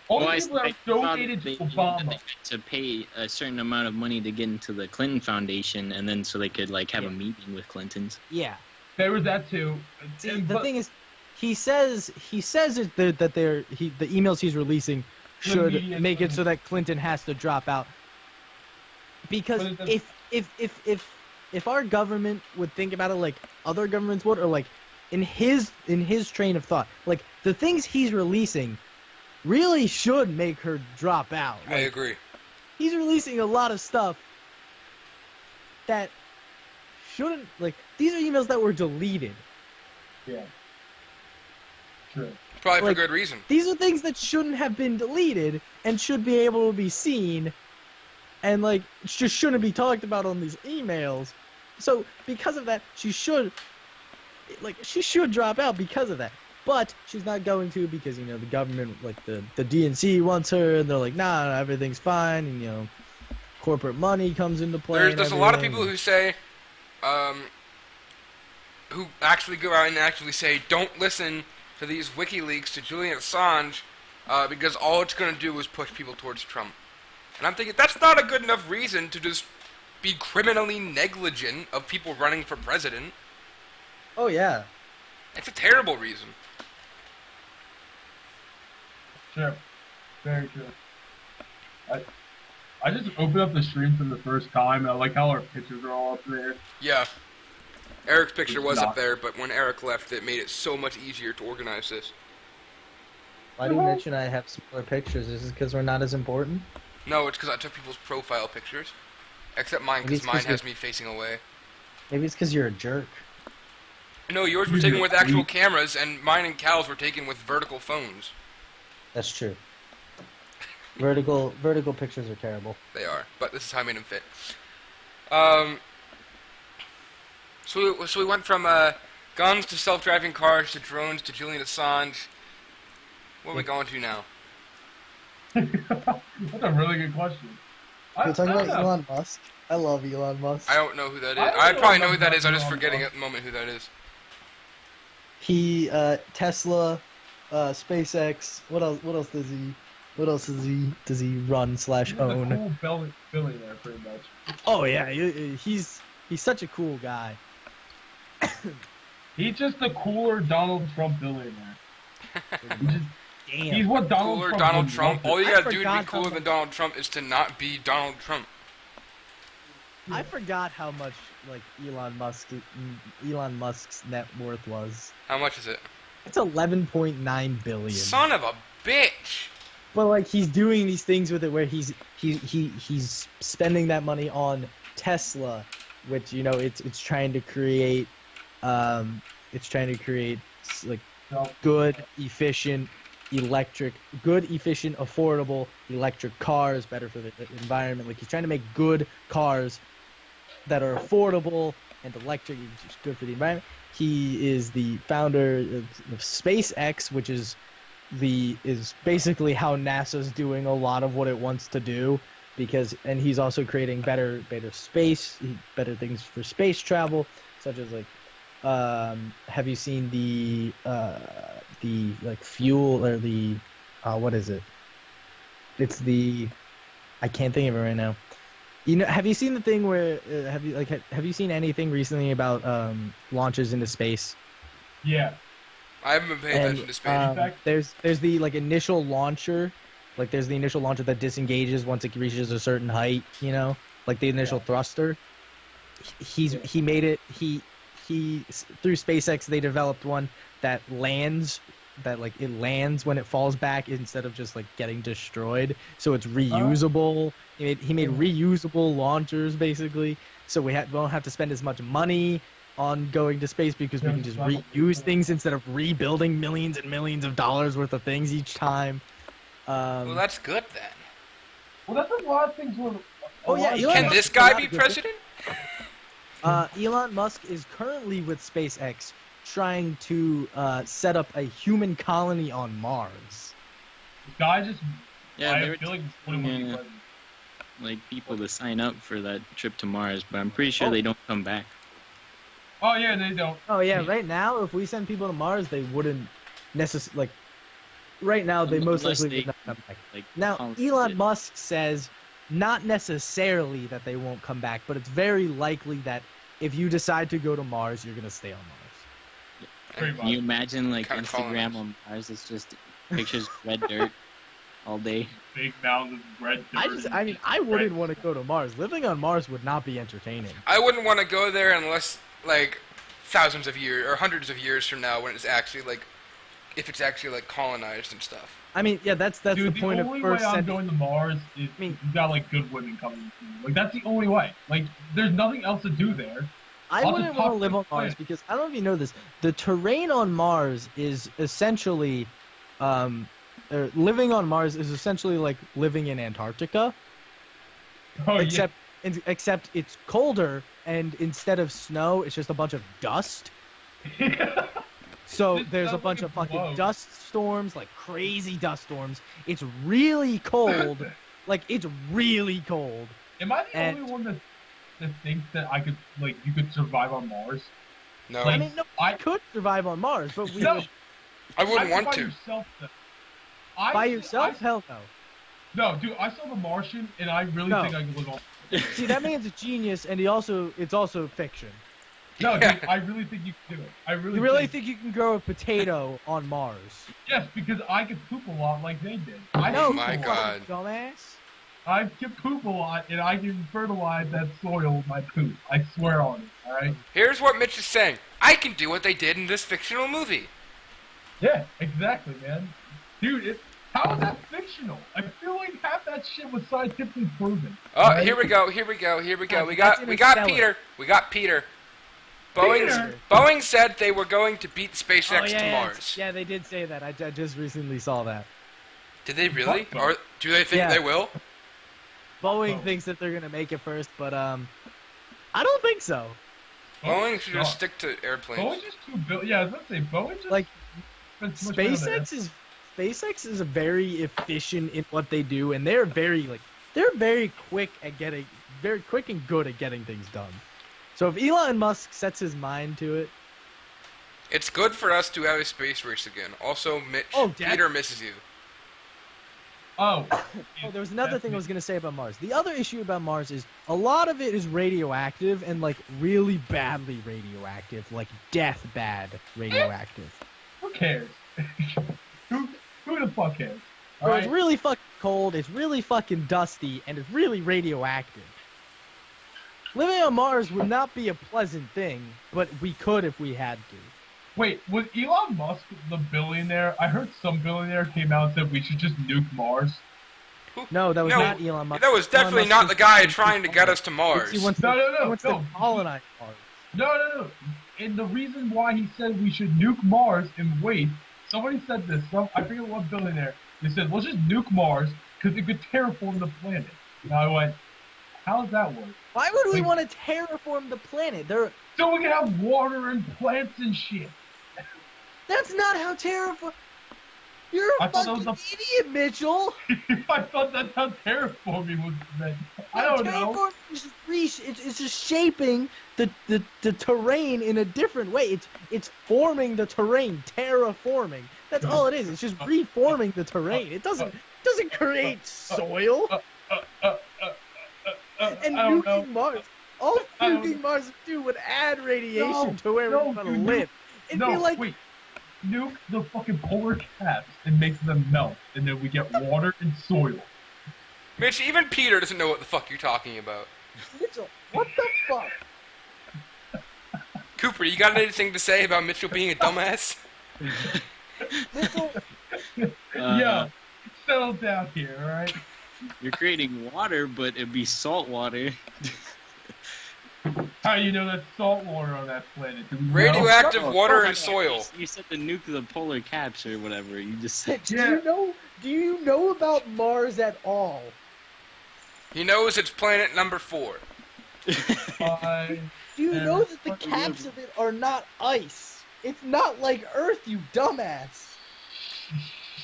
all these people that donated to Obama. They had to pay a certain amount of money to get into the Clinton Foundation, and then so they could like have a meeting with Clintons. Yeah. There was that too. See, the thing is, he says that the emails he's releasing should make it so that Clinton has to drop out. Because if our government would think about it like other governments would, or like in his train of thought, like the things he's releasing really should make her drop out. Like, I agree. He's releasing a lot of stuff that shouldn't, like, these are emails that were deleted. Yeah. True. Probably Like, for good reason. These are things that shouldn't have been deleted and should be able to be seen, and like just shouldn't be talked about on these emails. So because of that, she should drop out because of that. But she's not going to because, you know, the government, like the DNC wants her, and they're like, nah, everything's fine, and, you know, corporate money comes into play. There's a lot of people who say, who actually go out and actually say, don't listen to these WikiLeaks, to Julian Assange, because all it's going to do is push people towards Trump. And I'm thinking, that's not a good enough reason to just be criminally negligent of people running for president. Oh, yeah. It's a terrible reason. Sure. Very true. I just opened up the stream for the first time, and I like how our pictures are all up there. Yeah. Eric's picture was up there, but when Eric left, it made it so much easier to organize this. Why do Mitch and I have smaller pictures? Is it because we're not as important? No, it's because I took people's profile pictures. Except mine, because mine has me facing away. Maybe it's because you're a jerk. No, yours were taken with actual cameras, and mine and Cal's were taken with vertical phones. That's true. Vertical pictures are terrible. They are, but this is how I made them fit. So we went from guns to self-driving cars to drones to Julian Assange. What are we going to now? That's a really good question. We're talking about Elon Musk. I love Elon Musk. I don't know who that is. I probably know who that is. I'm just forgetting at the moment who that is. He Tesla, SpaceX. What else does he? What else does he run / own? He's a cool billionaire, pretty much. Oh yeah, he's such a cool guy. He's just a cooler Donald Trump billionaire. He's what Cooler Trump Donald Trump. All you gotta do to be forgot cooler than Donald Trump is to not be Donald Trump. I forgot how much like Elon Musk's net worth was. How much is it? It's 11.9 billion. Son of a bitch. But like he's doing these things with it where he's spending that money on Tesla, which, you know, it's trying to create like good, efficient, affordable electric cars, better for the environment. Like he's trying to make good cars that are affordable and electric, which is good for the environment. He is the founder of SpaceX, which is basically how NASA's doing a lot of what it wants to do, and he's also creating better things for space travel, such as like have you seen the like fuel or the what is it? It's the I can't think of it right now. You know, have you seen the thing where have you seen anything recently about launches into space? Yeah. I haven't been paying attention to space. There's the like initial launcher, like there's the initial launcher that disengages once it reaches a certain height, you know, like the initial thruster. He made it. He through SpaceX they developed one that lands when it falls back instead of just like getting destroyed. So it's reusable. He made reusable launchers basically, so we don't have to spend as much money on going to space because we can just reuse things instead of rebuilding millions and millions of dollars worth of things each time. Well, that's good then. Well, that's a lot of things. Can this guy be president? Elon Musk is currently with SpaceX trying to set up a human colony on Mars. The guy just... Yeah, they were like people to sign up for that trip to Mars, but I'm pretty sure they don't come back. Oh yeah, they don't. Oh yeah, right now if we send people to Mars, they wouldn't necessarily like. Right now, they most likely would not come back. Like, now, Elon Musk says not necessarily that they won't come back, but it's very likely that if you decide to go to Mars, you're gonna stay on Mars. Can you imagine like Instagram on Mars? It's just pictures of red dirt all day. Big mounds of red dirt. I wouldn't want to go to Mars. Living on Mars would not be entertaining. I wouldn't want to go there unless like thousands of years or hundreds of years from now, when it's actually like, if it's actually like colonized and stuff. I mean, yeah, that's the point of The only first. way I'm going to Mars is you got like good women coming to you. Like that's the only way. Like there's nothing else to do there. I wouldn't want to live on Mars because I don't know if you know this. The terrain on Mars is essentially, living on Mars is essentially like living in Antarctica. Oh, except it's colder, and instead of snow, it's just a bunch of dust. So there's a bunch of fucking dust storms, like crazy dust storms. It's really cold. Like, it's really cold. Am I the only one that thinks that you could survive on Mars? No. I mean, no, I could survive on Mars, but we would... I wouldn't want to. By yourself? Hell no. No, dude, I saw The Martian, and I really think I could live on Mars. See, that man's a genius, and it's also fiction. No, dude, I really think you can do it. You really think you can grow a potato on Mars? Yes, because I could poop a lot like they did. Oh my god. Dumbass. I can poop a lot, and I can fertilize that soil with my poop. I swear on it, alright? Here's what Mitch is saying. I can do what they did in this fictional movie. Yeah, exactly, man. Dude, how is that fictional? I feel like half that shit was scientifically proven. Oh, right? here we go. We got Peter. Boeing said they were going to beat SpaceX to Mars. Yeah, they did say that. I just recently saw that. Did they really? Or do they think they will? Boeing thinks that they're gonna make it first, but I don't think so. Boeing should just stick to airplanes. Boeing's just too yeah, I was gonna say Boeing just like SpaceX is very efficient in what they do, and they're very quick and good at getting things done. So if Elon Musk sets his mind to it, it's good for us to have a space race again. Also, Mitch, Peter misses you. There was another thing I was going to say about Mars. The other issue about Mars is a lot of it is radioactive and like really badly radioactive, like death bad radioactive. Who cares? Who the fuck cares? So it's really fucking cold, it's really fucking dusty, and it's really radioactive. Living on Mars would not be a pleasant thing, but we could if we had to. Wait, was Elon Musk the billionaire? I heard some billionaire came out and said we should just nuke Mars. No, that was not Elon Musk. That was definitely not the guy trying to get us to Mars. He wants to colonize Mars. No. And the reason why he said we should nuke Mars and wait, somebody said this, I forget what billionaire, they said, let's just nuke Mars because it could terraform the planet. And I went, how does that work? Why would we want to terraform the planet? So we can have water and plants and shit. That's not how terraform... You're a fucking idiot, Mitchell! I thought that's how terraforming was meant. I don't know. It's just shaping the terrain in a different way. It's forming the terrain, terraforming. That's all it is. It's just reforming the terrain. It doesn't create soil. And nuking Mars. All nuking Mars would add radiation to where we're gonna live. It'd be like... Wait. Nuke the fucking polar caps and make them melt, and then we get water and soil. Mitch, even Peter doesn't know what the fuck you're talking about. Mitchell, what the fuck? Cooper, you got anything to say about Mitchell being a dumbass? Mitchell? Yeah, settle down here, alright? You're creating water, but it'd be salt water. How do you know that's salt water on that planet? Radioactive water and soil. You said the nuke the polar caps or whatever. You just said. Do you know about Mars at all? He knows it's planet number 4. Do you know that the caps of it are not ice? It's not like Earth, you dumbass.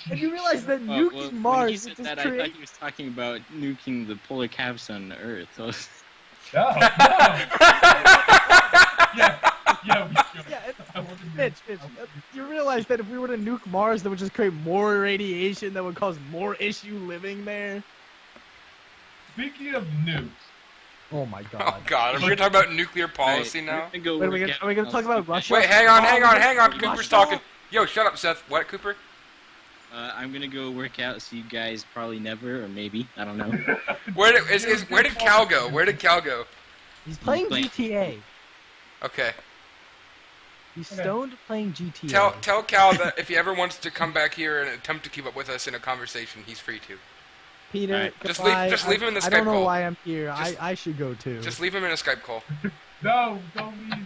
And you realize that nuking Mars... When he said that, I thought he was talking about nuking the polar caps on Earth. No. Mitch, you realize that if we were to nuke Mars, that would just create more radiation that would cause more issue living there? Speaking of nukes. Oh my god. Oh god, are we going to talk about nuclear policy now? Are we going to talk about Russia? Wait, hang on. Cooper's talking. Yo, shut up, Seth. What, Cooper? I'm gonna go work out, so you guys probably never, or maybe, I don't know. Where did Cal go? Where did Cal go? He's playing GTA. Okay. He's stoned playing GTA. Tell Cal that if he ever wants to come back here and attempt to keep up with us in a conversation, he's free to. Peter, just leave him in the Skype call. I don't know why I'm here. I should go too. Just leave him in a Skype call. No, don't leave.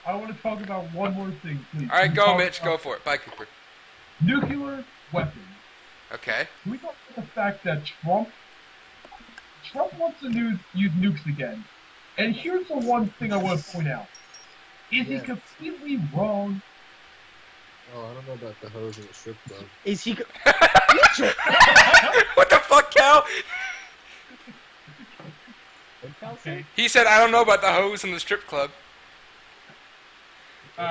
I want to talk about one more thing, please. All right, go, Mitch. Go for it. Bye, Cooper. Nuclear weapons. Okay. Can we talk about the fact that Trump wants to use nukes again? And here's the one thing I want to point out. Is he completely wrong? Oh, I don't know about the hose in the strip club. Is he? What the fuck, Cal? Okay. He said, "I don't know about the hose in the strip club."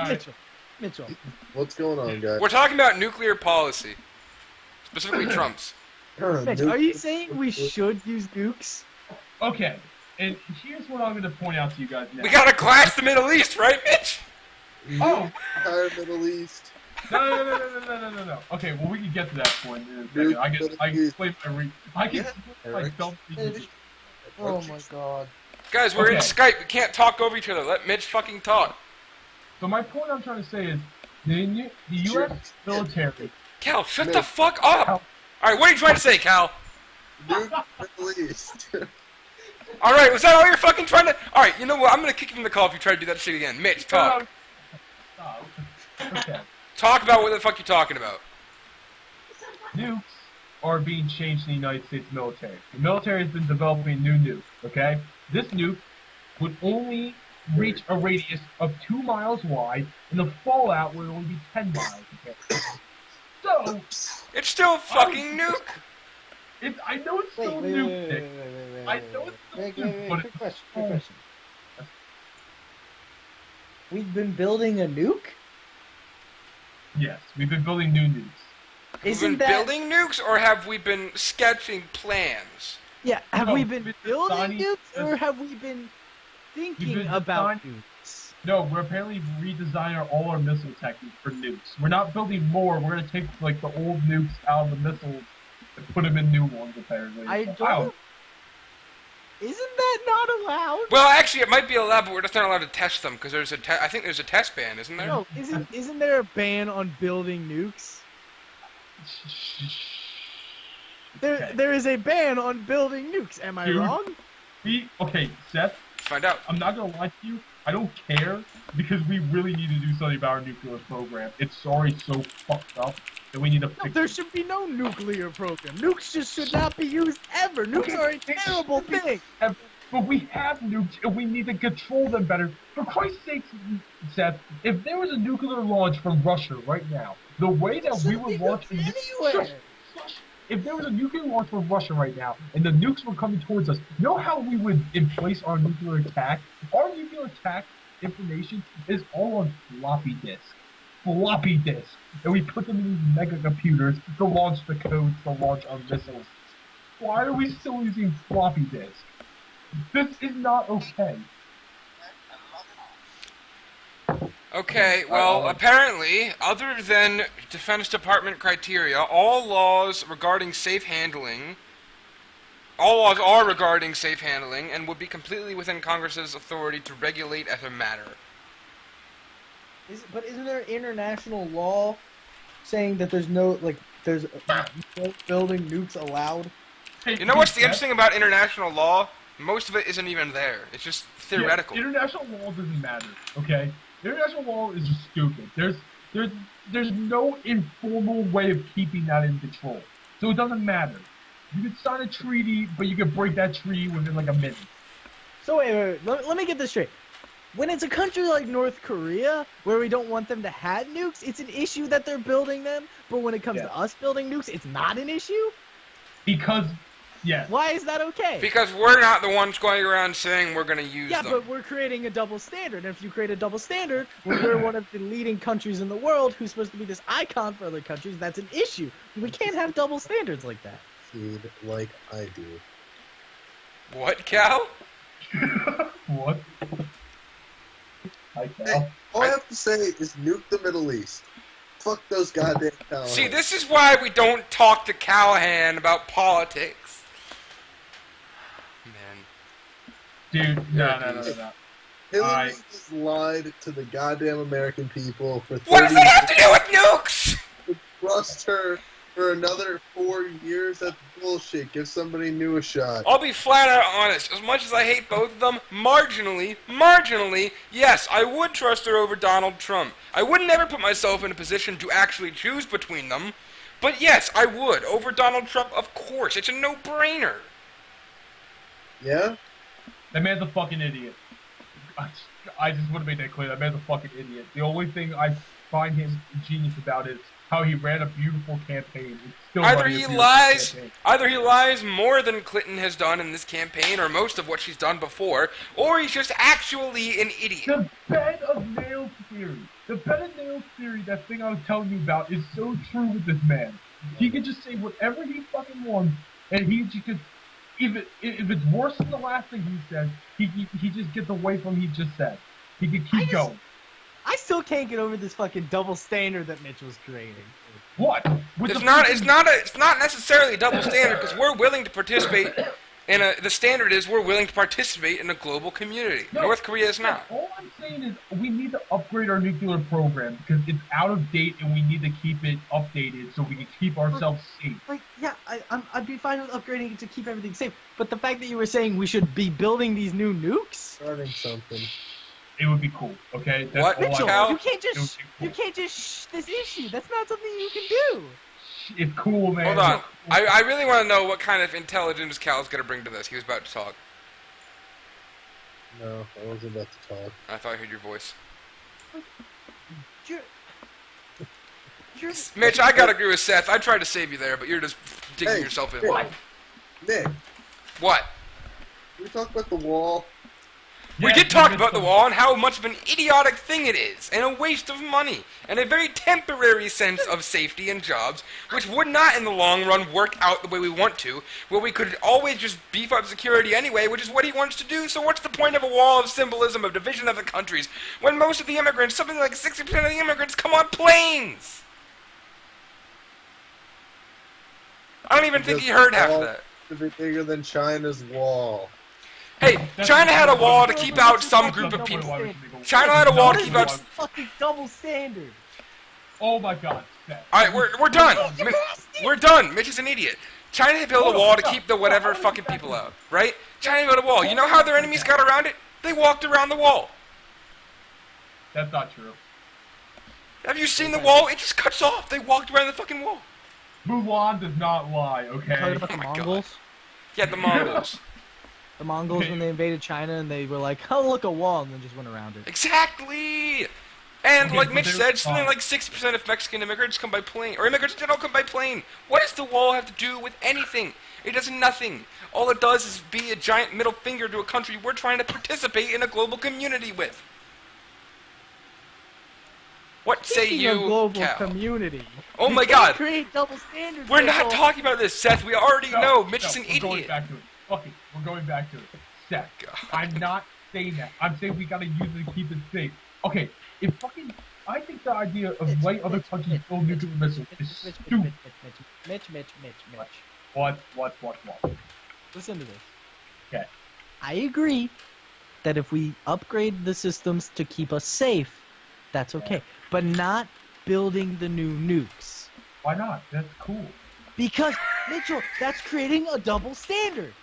Mitchell. What's going on, guys? We're talking about nuclear policy, specifically Trump's. Mitch, are you saying we should use nukes? Okay, and here's what I'm going to point out to you guys now. We gotta glass the Middle East, right, Mitch? Oh! Entire Middle East. No. Okay, well, we can get to that point in a second. I can explain my self-reason. Oh my god. Guys, we're in Skype. We can't talk over each other. Let Mitch fucking talk. So my point I'm trying to say is, the U.S. military... Cal, shut the fuck up! Alright, what are you trying to say, Cal? Nuke Middle East. Alright, was that all you're fucking trying to... Alright, you know what? I'm gonna kick you from the call if you try to do that shit again. Mitch, talk. Okay. Talk about what the fuck you're talking about. Nukes are being changed in the United States military. The military has been developing a new nuke, okay? This nuke would only reach a radius of 2 miles wide, and the fallout would only be 10 miles, okay? So... It's still a fucking nuke! I know it's still a nuke, Nick. I know it's still a nuke, but Quick question. We've been building a nuke? Yes, we've been building new nukes. Have we been building nukes, or have we been sketching plans? Yeah, have we been building nukes, or have we been thinking about nukes? No, we're apparently redesigning all our missile techniques for nukes. We're not building more. We're gonna take like the old nukes out of the missiles and put them in new ones. Apparently. I don't. Isn't that not allowed? Well, actually, it might be allowed, but we're just not allowed to test them because there's I think there's a test ban, isn't there? No, isn't there a ban on building nukes? There is a ban on building nukes. Am I wrong? Okay, Seth. Find out. I'm not gonna lie to you. I don't care because we really need to do something about our nuclear program. It's already so fucked up that we need to fix it. There should be no nuclear program. Nukes just should not be used ever. Nukes are a terrible thing. But we have nukes and we need to control them better. For Christ's sake, Seth, if there was a nuclear launch from Russia right now, the way that we would launch if there was a nuclear launch from Russia right now and the nukes were coming towards us, you know how we would place our nuclear attack? Our nuclear attack information is all on floppy disks. Floppy disks. And we put them in these mega computers to launch the codes to launch our missiles. Why are we still using floppy disks? This is not okay. Okay, well, apparently, other than Defense Department criteria, all laws are regarding safe handling and would be completely within Congress's authority to regulate as a matter. But isn't there international law saying that there's no building nukes allowed? You know what's the interesting about international law? Most of it isn't even there. It's just theoretical. Yeah, international law doesn't matter, okay? International law is just stupid. There's no informal way of keeping that in control. So it doesn't matter. You can sign a treaty, but you can break that treaty within like a minute. So wait. Let me get this straight. When it's a country like North Korea, where we don't want them to have nukes, it's an issue that they're building them. But when it comes to us building nukes, it's not an issue? Because, Why is that okay? Because we're not the ones going around saying we're going to use them. Yeah, but we're creating a double standard. And if you create a double standard, when we're one of the leading countries in the world who's supposed to be this icon for other countries, that's an issue. We can't have double standards like that. Feed like I do. What, Cal? What? Hi, Cal. Hey, all I have to say is nuke the Middle East. Fuck those goddamn Callahan. See, this is why we don't talk to Callahan about politics. Man. Dude, no. Hillary just lied to the goddamn American people for 30 What does that have to do with nukes? To trust her for another 4 years? That's bullshit. Give somebody new a shot. I'll be flat out honest. As much as I hate both of them, marginally, yes, I would trust her over Donald Trump. I would never put myself in a position to actually choose between them. But yes, I would. Over Donald Trump, of course. It's a no-brainer. Yeah? That man's a fucking idiot. I just want to make that clear. That man's a fucking idiot. The only thing I find him genius about is how he ran a beautiful campaign. Either he lies more than Clinton has done in this campaign, or most of what she's done before, or he's just actually an idiot. The bed of nails theory. The bed of nails theory, that thing I was telling you about, is so true with this man. He can just say whatever he fucking wants, and he could, if it's worse than the last thing he said, he just gets away from what he just said. He can keep going. I still can't get over this fucking double standard that Mitch was creating. What? It's not necessarily a double standard, because we're willing to participate in the standard is we're willing to participate in a global community. No, North Korea is not. All I'm saying is we need to upgrade our nuclear program because it's out of date and we need to keep it updated so we can keep ourselves safe. Like, yeah, I'd be fine with upgrading it to keep everything safe, but the fact that you were saying we should be building these new nukes? Starting something. It would be cool, okay? That's what? Mitchell, Cal? you can't just shh this issue. That's not something you can do. It's cool, man. Hold on. I really want to know what kind of intelligence Cal's going to bring to this. He was about to talk. No, I wasn't about to talk. I thought I heard your voice. You're Mitch, I gotta agree with Seth. I tried to save you there, but you're just digging yourself in. Nick. What? Can we talk about the wall? We did talk about the wall and how much of an idiotic thing it is, and a waste of money, and a very temporary sense of safety and jobs, which would not in the long run work out the way we want to, where we could always just beef up security anyway, which is what he wants to do. So what's the point of a wall of symbolism of division of the countries, when most of the immigrants, something like 60% of the immigrants, come on planes? I don't even think he heard half of that. To be bigger than China's wall. Hey, China had a wall to keep out some group of people. China had a wall to keep out. Fucking double standard. Oh my God. Alright, we're done. We're done. Mitch is an idiot. China had built a wall to keep the whatever fucking people out, right? China built a wall. You know how their enemies got around it? They walked around the wall. That's not true. Have you seen the wall? It just cuts off. They walked around the fucking wall. Mulan does not lie, okay? Talking about the Mongols? Yeah, the Mongols. The Mongols, when they invaded China, and they were like, oh, look, a wall, and then just went around it. Exactly! And like Mitch said, something like 60% of Mexican immigrants come by plane. Or immigrants that don't come by plane. What does the wall have to do with anything? It does nothing. All it does is be a giant middle finger to a country we're trying to participate in a global community with. What say you, global Cal? Community. Oh my God! Create double standards. We're not talking about this, Seth. We already know. Mitch is an idiot. We're going back to it. Fuck it. We're going back to it. Seth, I'm not saying that. I'm saying we gotta use it to keep it safe. Okay, if fucking... I think the idea of letting other countries build nuclear missiles is stupid. Mitch. What? Listen to this. Okay. I agree that if we upgrade the systems to keep us safe, that's okay. But not building the new nukes. Why not? That's cool. Because, Mitchell, that's creating a double standard.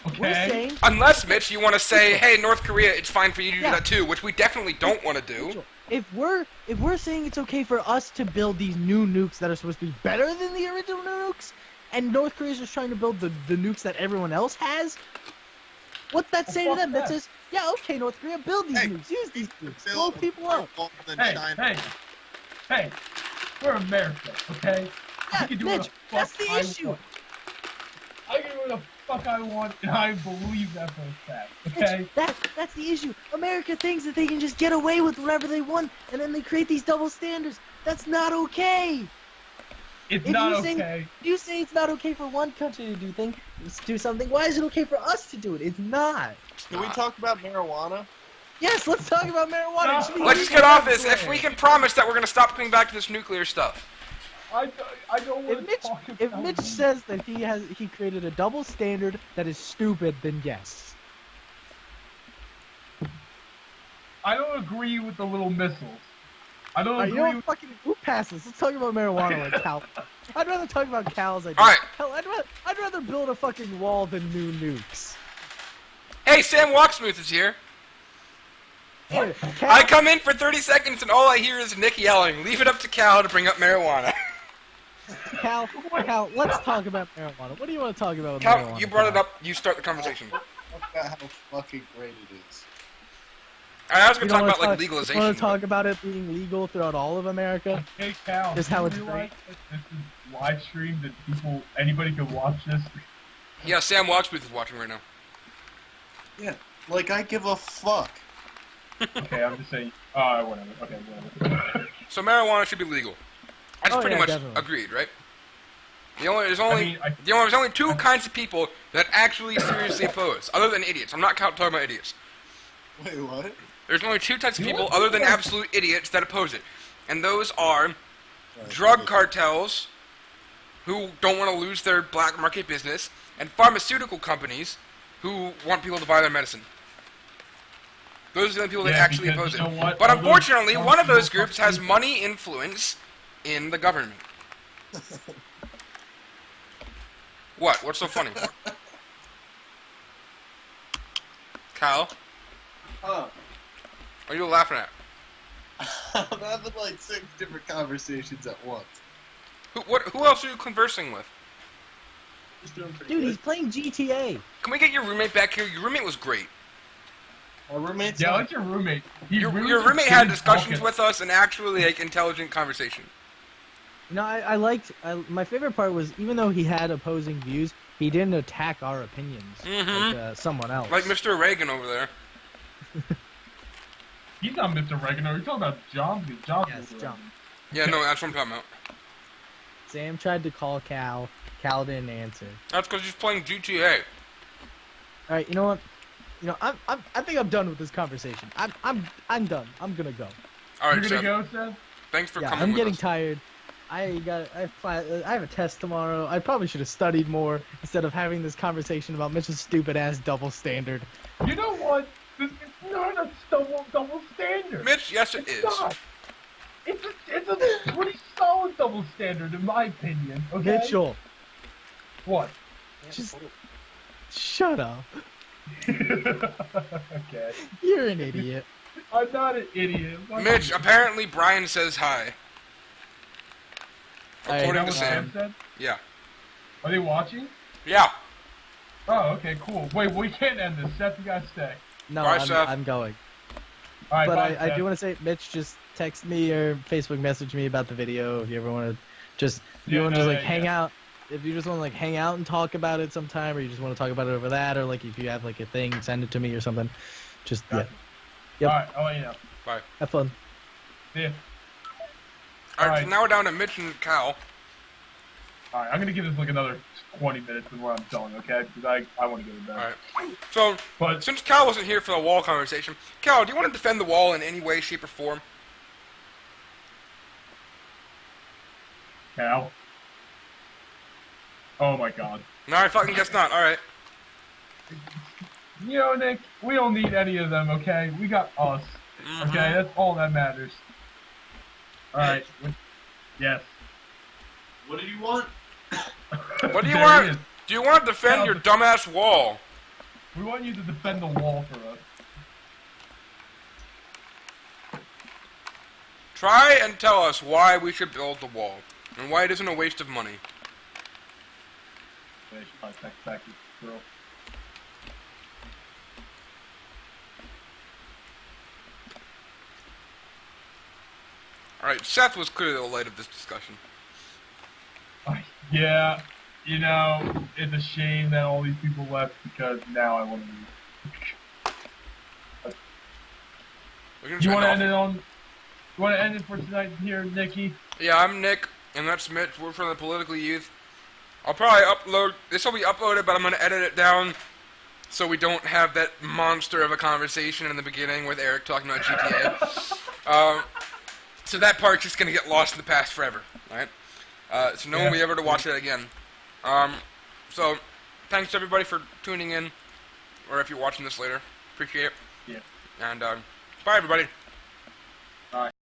Okay. We're saying... Unless, Mitch, you want to say, hey, North Korea, it's fine for you to do that too, which we definitely don't want to do. Mitchell, if we're saying it's okay for us to build these new nukes that are supposed to be better than the original nukes, and North Korea's just trying to build the nukes that everyone else has, what's that say to them? That says, yeah, okay, North Korea, build these nukes, use these nukes, blow people up. Hey, we're America, okay? Yeah, Mitch, that's the issue. I can do what the fuck I want, and I believe that for a fact, okay? Mitch, that's the issue. America thinks that they can just get away with whatever they want, and then they create these double standards. That's not okay. It's not okay. You say it's not okay for one country to do something. Why is it okay for us to do it? It's not. Can we talk about marijuana? Yes, let's talk about marijuana. Let's just get off this. If we can promise that we're going to stop coming back to this nuclear stuff. I don't want to talk about If Mitch says that he created a double standard that is stupid, then yes. I don't agree with the little missiles. I don't agree with... Who passes? Let's talk about marijuana like Cal. I'd rather talk about Cal's idea. All right. Hell, I'd rather build a fucking wall than new nukes. Hey, Sam Walksmooth is here. Here, I come in for 30 seconds and all I hear is Nick yelling, leave it up to Cal to bring up marijuana. Cal, let's talk about marijuana. What do you want to talk about with Cal, marijuana? you brought it up. You start the conversation. Talk about how fucking great it is. I was going You to talk don't about wanna like legalization. You want to talk about it being legal throughout all of America? Hey, Cal, Just how do it's you great. realize that this is live streamed and anybody can watch this? Yeah, Sam Walksmooth is watching right now. Yeah, like I give a fuck. Okay, I'm just saying. Whatever. Okay, whatever. So marijuana should be legal. That's Oh, pretty yeah, much definitely. agreed, right? There's only two kinds of people that actually seriously oppose, other than idiots. I'm not talking about idiots. Wait, what? There's only two types of people, other than absolute idiots, that oppose it. And those are drug cartels, who don't want to lose their black market business, and pharmaceutical companies, who want people to buy their medicine. Those are the people that actually oppose it. But unfortunately, one of those groups has money influence in the government. What? What's so funny? Kyle? Huh. What are you laughing at? I'm having like 6 different conversations at once. Who else are you conversing with? He's doing pretty Dude, good. he's playing GTA. Can we get your roommate back here? Your roommate was great. Our roommate's Yeah, not- like your roommate. Your roommate had discussions with us and actually like intelligent conversation. You know, I liked. My favorite part was even though he had opposing views, he didn't attack our opinions like someone else. Like Mr. Reagan over there. He's not Mr. Reagan. You're talking about John. Yes, John. Yeah, no, that's what I'm talking about. Sam tried to call Cal. Cal didn't answer. That's because he's playing GTA. All right, you know what? You know, I think I'm done with this conversation. I'm done. I'm gonna go. All right, You're Seth. gonna go, Seth? Thanks for Yeah, coming I'm with getting us. tired. I have a test tomorrow. I probably should have studied more instead of having this conversation about Mitch's stupid ass double standard. You know what? This is not a double standard. Mitch, yes it is. Not. It's a pretty solid double standard in my opinion. Okay. Mitchell, What? just shut up. Okay. You're an idiot. I'm not an idiot. Mitch, apparently Brian says hi. According to Is that what Sam. said? Yeah. Are they watching? Yeah. Oh, okay, cool. Wait, we can't end this. Seth, you gotta stay. No, Bye, Seth. I'm going. All right, But bye, I Seth. do want to say, Mitch, just text me or Facebook message me about the video if you ever want to just hang out. If you just want to like hang out and talk about it sometime, or you just want to talk about it over that, or like if you have like a thing, send it to me or something. Just Gotcha. Yep. All right, I'll let you know. Bye. Have fun. See ya. All right, Alright. so now we're down to Mitch and Cal. All right, I'm gonna give this like another 20 minutes before I'm done, okay? Because I want to get it done. Alright. So, But since Cal wasn't here for the wall conversation, Cal, do you want to defend the wall in any way, shape, or form? Cal. Oh my God. No, I fucking guess not. Alright. You know, Nick, we don't need any of them, okay? We got us. Okay, that's all that matters. All right. Yes. What do you want? What do you There want? he is. Do you want to defend your dumbass wall? We want you to defend the wall for us. Try and tell us why we should build the wall, and why it isn't a waste of money. Okay, I should probably text back to this girl. Alright, Seth was clearly the light of this discussion. Yeah, you know, it's a shame that all these people left because now I want to leave. You want to end it on? You want to end it for tonight here, Nikki? Yeah, I'm Nick, and that's Mitch. We're from the Political Youth. I'll probably upload... This will be uploaded, but I'm going to edit it down so we don't have that monster of a conversation in the beginning with Eric talking about GTA. So that part's just going to get lost in the past forever, right? So no one will be able to watch it again. So, thanks everybody for tuning in, or if you're watching this later. Appreciate it. Yeah. And, bye everybody. Bye.